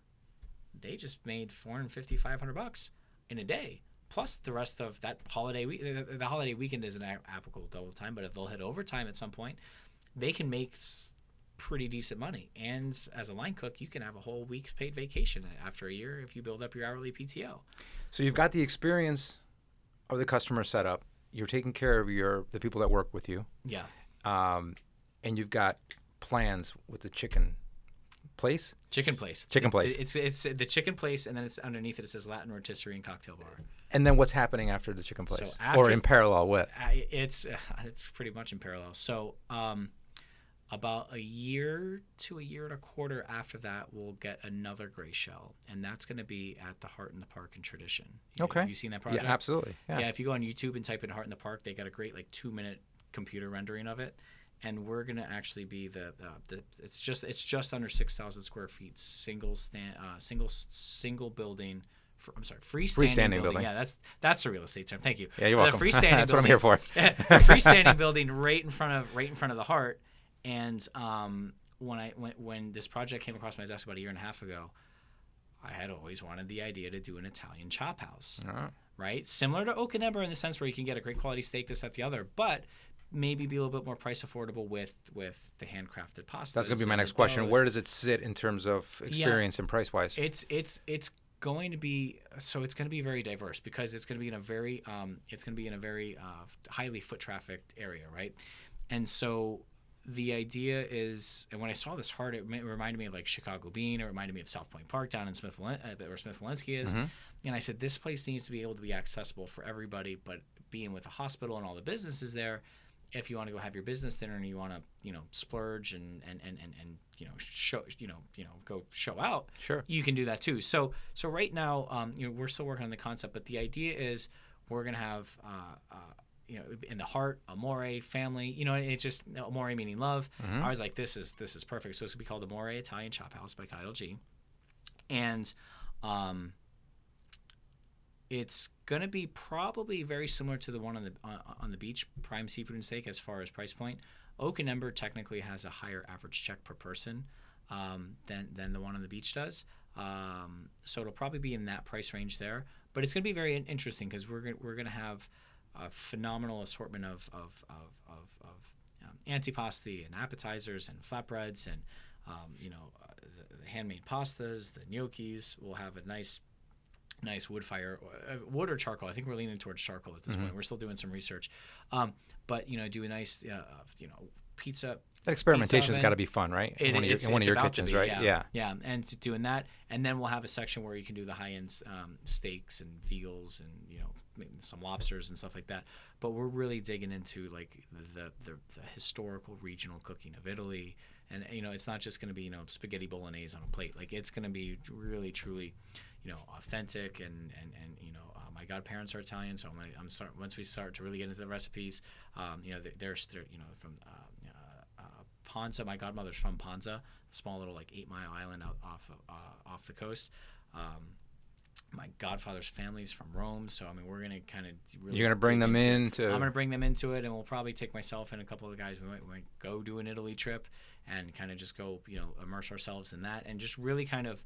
they just made $450, $500 in a day. Plus the rest of that holiday week. The holiday weekend isn't applicable double time, but if they'll hit overtime at some point, they can make pretty decent money. And as a line cook, you can have a whole week's paid vacation after a year if you build up your hourly PTO. So you've got the experience of the customer setup. You're taking care of the people that work with you. Yeah. And you've got plans with the chicken place? Chicken Place. Chicken Place. It's the Chicken Place, and then it's underneath it says Latin Rotisserie and Cocktail Bar. And then what's happening after the Chicken Place? So after, or in parallel with? It's pretty much in parallel. So about a year to a year and a quarter after that, we'll get another gray shell, and that's going to be at the Heart in the Park in Tradition. Okay. Have you seen that project? Yeah, absolutely. Yeah. If you go on YouTube and type in Heart in the Park, they got a great 2-minute computer rendering of it. And we're gonna actually be it's just under 6,000 square feet, single building. Freestanding building. Yeah, that's a real estate term. Thank you. Yeah, you're welcome. Freestanding that's what I'm here for. The freestanding building right in front of the Heart. And when this project came across my desk about a year and a half ago, I had always wanted the idea to do an Italian chop house, right? Similar to Oak and Ember in the sense where you can get a great quality steak, this, that, the other, but maybe be a little bit more price affordable with the handcrafted pasta. That's going to be my next question. Where does it sit in terms of experience and price wise? It's going to be very diverse because it's going to be in a very highly foot trafficked area, right? And so the idea is, and when I saw this Heart, it reminded me of Chicago Bean. It reminded me of South Point Park down in where Smith Walensky is. Mm-hmm. And I said, this place needs to be able to be accessible for everybody, but being with a hospital and all the businesses there, if you want to go have your business dinner and you want to, splurge and go show out, sure, you can do that too. So right now, we're still working on the concept, but the idea is we're gonna have, in the Heart, Amore family. It's just Amore meaning love. Mm-hmm. I was like, this is perfect. So it's gonna be called Amore Italian Chop House by KyleG, and it's going to be probably very similar to the one on the beach, Prime Seafood and Steak, as far as price point. Oak and Ember technically has a higher average check per person than the one on the beach does. So it'll probably be in that price range there. But it's going to be very interesting because we're going to have a phenomenal assortment of antipasti and appetizers and flatbreads and the handmade pastas, the gnocchis. We'll have a nice wood fire, wood or charcoal. I think we're leaning towards charcoal at this point. We're still doing some research, but do a nice pizza. That experimentation's got to be fun, right? In one of your kitchens, right? Yeah. And doing that, and then we'll have a section where you can do the high-end steaks and veals and maybe some lobsters and stuff like that. But we're really digging into the historical regional cooking of Italy, and it's not just going to be spaghetti bolognese on a plate. It's going to be really truly authentic, and my godparents are Italian, so once we start to really get into the recipes, they're from Ponza. My godmother's from Ponza, a small little 8-mile island off the coast. My godfather's family's from Rome, so we're gonna kind of really. You're gonna bring them into. I'm gonna bring them into it, and we'll probably take myself and a couple of the guys. We might go do an Italy trip, and kind of just go immerse ourselves in that, and just really kind of.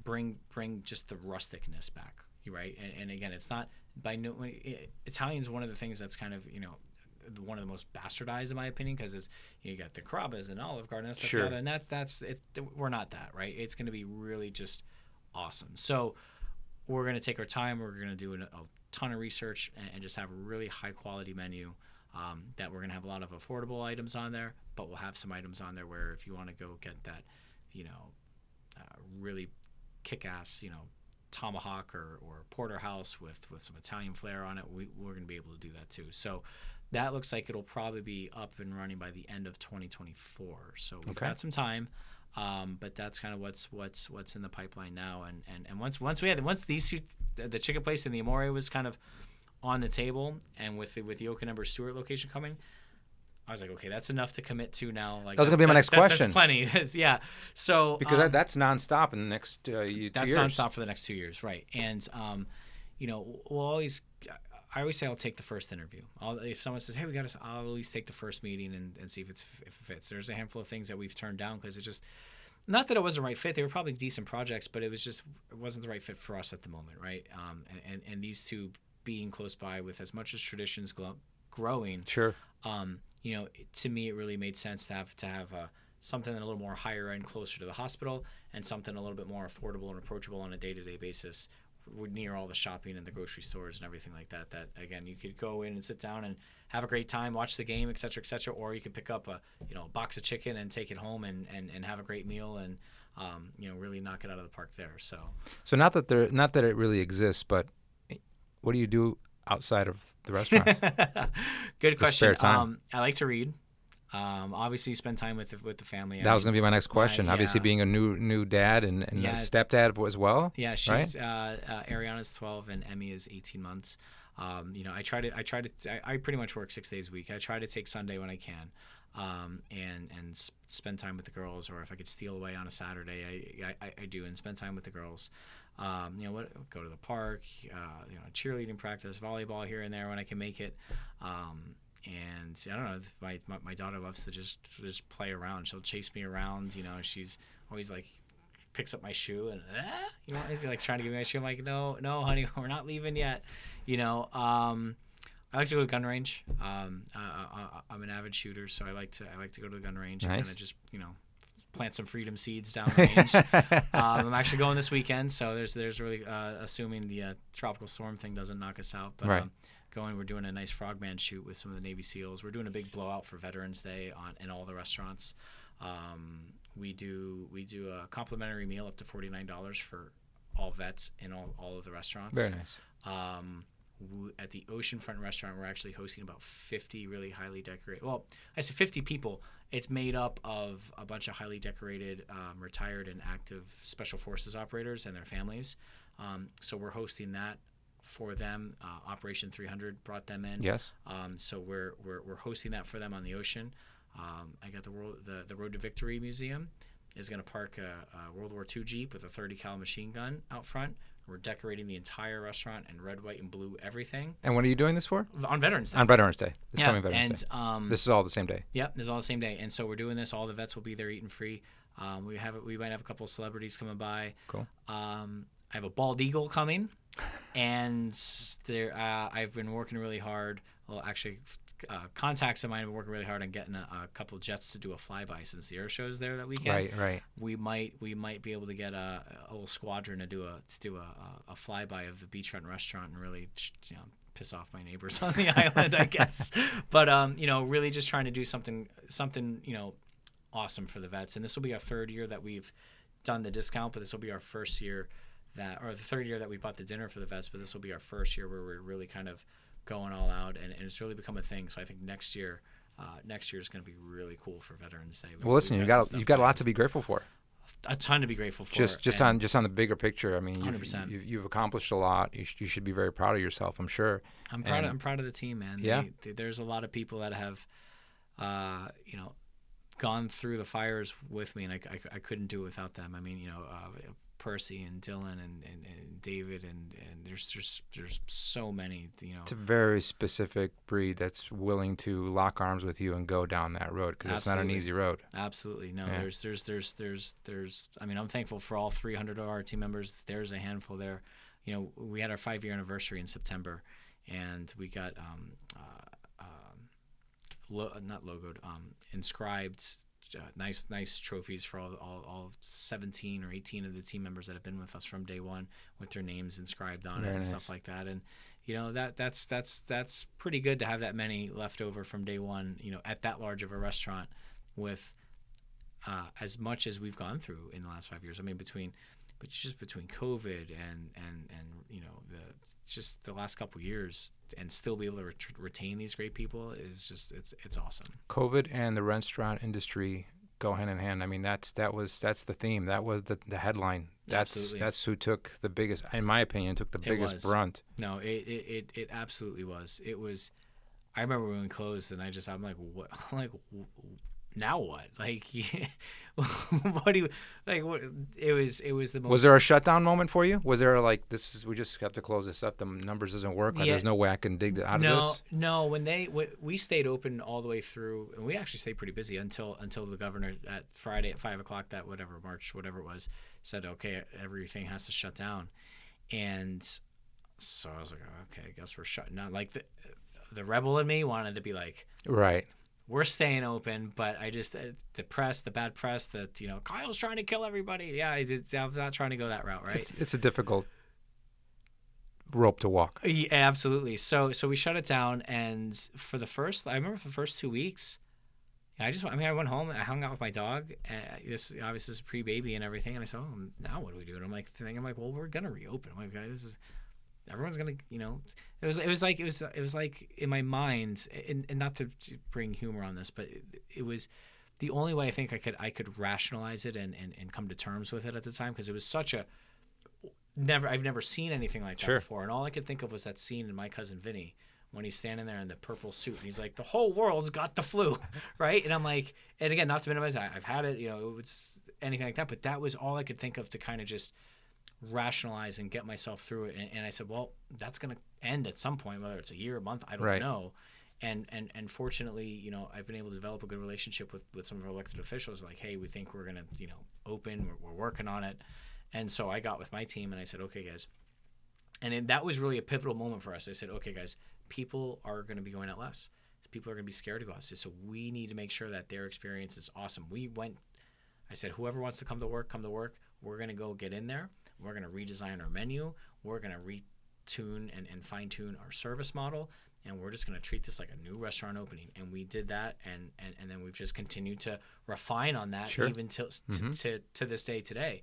Bring just the rusticness back, right? And again, it's not Italian's one of the things that's kind of one of the most bastardized in my opinion, because it's you got the Carrabba's and Olive Garden and stuff sure. And that's it. We're not that, right? It's going to be really just awesome. So we're going to take our time. We're going to do a ton of research and just have a really high quality menu. That we're going to have a lot of affordable items on there, but we'll have some items on there where if you want to go get that, really kick-ass, tomahawk or porterhouse with some Italian flair on it, we're going to be able to do that too. So that looks like it'll probably be up and running by the end of 2024. So we've got some time, but that's kind of what's in the pipeline now. And once these two, the Chicken Place and the Amore was kind of on the table, and with the Oak and Ember Stuart location coming, I was like, okay, that's enough to commit to now. That was going to be my next question. That's plenty. Yeah. So because that's nonstop in the next 2 years. That's nonstop for the next 2 years, right? And I always say I'll take the first interview. If someone says, hey, I'll at least take the first meeting and see if it fits. There's a handful of things that we've turned down because it just, not that it wasn't the right fit. They were probably decent projects, but it wasn't the right fit for us at the moment, right? And these two being close by with as much as traditions growing. Sure. To me, it really made sense to have something a little more higher end, closer to the hospital, and something a little bit more affordable and approachable on a day-to-day basis near all the shopping and the grocery stores and everything like that. That again, you could go in and sit down and have a great time, watch the game, et cetera, or you could pick up a box of chicken and take it home and have a great meal and really knock it out of the park there. So not that it really exists, but what do you do outside of the restaurants? Good question. Spare time. I like to read. Obviously, spend time with the family. That was going to be my next question. Obviously, being a new dad and a stepdad as well. Yeah, she's right? Ariana's 12 and Emmy is 18 months. I pretty much work 6 days a week. I try to take Sunday when I can, and spend time with the girls. Or if I could steal away on a Saturday, I do and spend time with the girls. Go to the park, cheerleading practice, volleyball here and there when I can make it. And I don't know, my daughter loves to just play around. She'll chase me around. She's always like picks up my shoe and like trying to give me my shoe. I'm like, no, honey, we're not leaving yet. I like to go to the gun range. I'm an avid shooter, so I like to go to the gun range. Nice. And kind of just plant some freedom seeds down range. I'm actually going this weekend, so there's really assuming the tropical storm thing doesn't knock us out, but right. We're doing a nice frogman shoot with some of the Navy SEALs. We're doing a big blowout for Veterans Day in all the restaurants. We do a complimentary meal up to $49 for all vets in all of the restaurants. Very nice. At the Oceanfront restaurant, we're actually hosting about 50 really highly decorated. Well, I say 50 people. It's made up of a bunch of highly decorated, retired and active Special Forces operators and their families. So we're hosting that for them. Operation 300 brought them in. Yes. So we're hosting that for them on the ocean. I got the Road to Victory Museum is going to park a World War II Jeep with a 30 cal machine gun out front. We're decorating the entire restaurant in red, white, and blue, everything. And when are you doing this for? On Veterans Day. On Veterans Day. Coming Veterans Day. This is all the same day. Yep, this is all the same day. And so we're doing this. All the vets will be there eating free. We might have a couple of celebrities coming by. Cool. I have a bald eagle coming, and I've been working really hard. Well, actually, contacts of mine have been working really hard on getting a couple of jets to do a flyby since the air show's there that weekend. Right. We might be able to get a little squadron to do a flyby of the beachfront restaurant and really piss off my neighbors on the island, I guess. But really just trying to do something awesome for the vets. And this will be our third year that we've done the discount, but this will be our first year the third year that we bought the dinner for the vets, but this will be our first year where we're really kind of going all out, and it's really become a thing. So I think next year is going to be really cool for Veterans Day. Well, listen, you've got a lot to be grateful for. A ton to be grateful for. Just on the bigger picture. I mean, 100%. You've accomplished a lot. You should be very proud of yourself, I'm sure. I'm proud of the team, man. Yeah. There's a lot of people that have, gone through the fires with me, and I couldn't do it without them. I mean, Percy and Dylan and David and there's so many. It's a very specific breed that's willing to lock arms with you and go down that road, because it's not an easy road. Absolutely. No. Yeah. There's I mean, I'm thankful for all 300 of our team members. There's a handful there. We had our 5-year anniversary in September, and we got not logoed, inscribed. Nice trophies for all 17 or 18 of the team members that have been with us from day one, with their names inscribed on it and stuff like that. And that's pretty good to have that many left over from day one. At that large of a restaurant, with as much as we've gone through in the last 5 years. I mean, between COVID and the last couple of years, and still be able to retain these great people is just it's awesome. COVID and the restaurant industry go hand in hand. I mean, that's the theme. That was the headline. That's who took the biggest, in my opinion, biggest brunt. No, it absolutely was. It was. I remember when we closed, and I'm like, what? Now what? Like, what do you like? What it was the most. Was there a shutdown moment for you? Was there we just have to close this up? The numbers doesn't work. Like, there's no way I can dig out of this. No. When we stayed open all the way through, and we actually stayed pretty busy until the governor at Friday at 5:00 that March whatever it was, said okay, everything has to shut down, and so I was like, okay, I guess we're shutting down. Like the rebel in me wanted to be like, right. We're staying open, but I just the bad press that Kyle's trying to kill everybody. Yeah, I'm not trying to go that route, right? It's a difficult rope to walk. Yeah, absolutely. So we shut it down, and I remember for the first 2 weeks, I went home, I hung out with my dog. This obviously is pre-baby and everything, and I said, "Oh, now what do we do?" And I'm like, "Well, we're gonna reopen." I'm like, everyone's gonna, It was like in my mind, and not to bring humor on this, but it was the only way I think I could rationalize it and come to terms with it at the time, because it was such a I've never seen anything like that before, and all I could think of was that scene in My Cousin Vinny when he's standing there in the purple suit and he's like, the whole world's got the flu, right? And I'm like, and again, not to minimize, I've had it, it was anything like that, but that was all I could think of to kind of just rationalize and get myself through it. And I said, well, that's going to end at some point, whether it's a year, a month, I don't know. And fortunately, I've been able to develop a good relationship with some of our elected officials. Like, hey, we think we're going to, open, we're working on it. And so I got with my team and I said, okay, guys. And that was really a pivotal moment for us. I said, okay, guys, people are going to be going out less. People are going to be scared to go out. So we need to make sure that their experience is awesome. I said, whoever wants to come to work, come to work. We're going to go get in there. We're going to redesign our menu. We're going to retune and fine-tune our service model. And we're just going to treat this like a new restaurant opening. And we did that. And then we've just continued to refine on that even to this day today.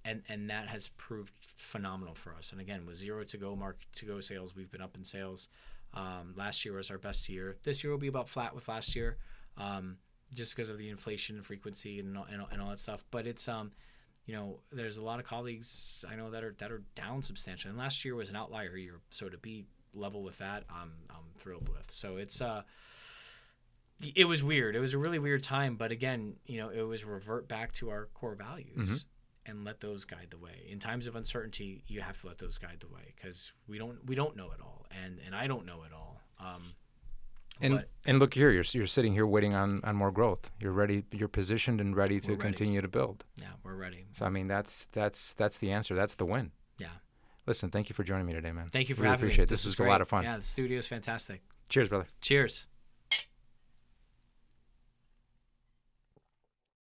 And that has proved phenomenal for us. And again, with 0 to-go sales, we've been up in sales. Last year was our best year. This year will be about flat with last year, just because of the inflation and frequency and all that stuff. But it's there's a lot of colleagues I know that are down substantially. And last year was an outlier year, so to be level with that, I'm thrilled with. So it was weird. It was a really weird time. But again, it was revert back to our core values. And let those guide the way. In times of uncertainty, you have to let those guide the way, because we don't know it all, and I don't know it all. And look here, you're sitting here waiting on more growth. You're ready. You're positioned and ready to continue to build. Yeah, we're ready. So I mean, that's the answer. That's the win. Yeah. Listen, thank you for joining me today, man. Thank you for really having me. appreciate it. This was a lot of fun. Yeah, the studio is fantastic. Cheers, brother. Cheers.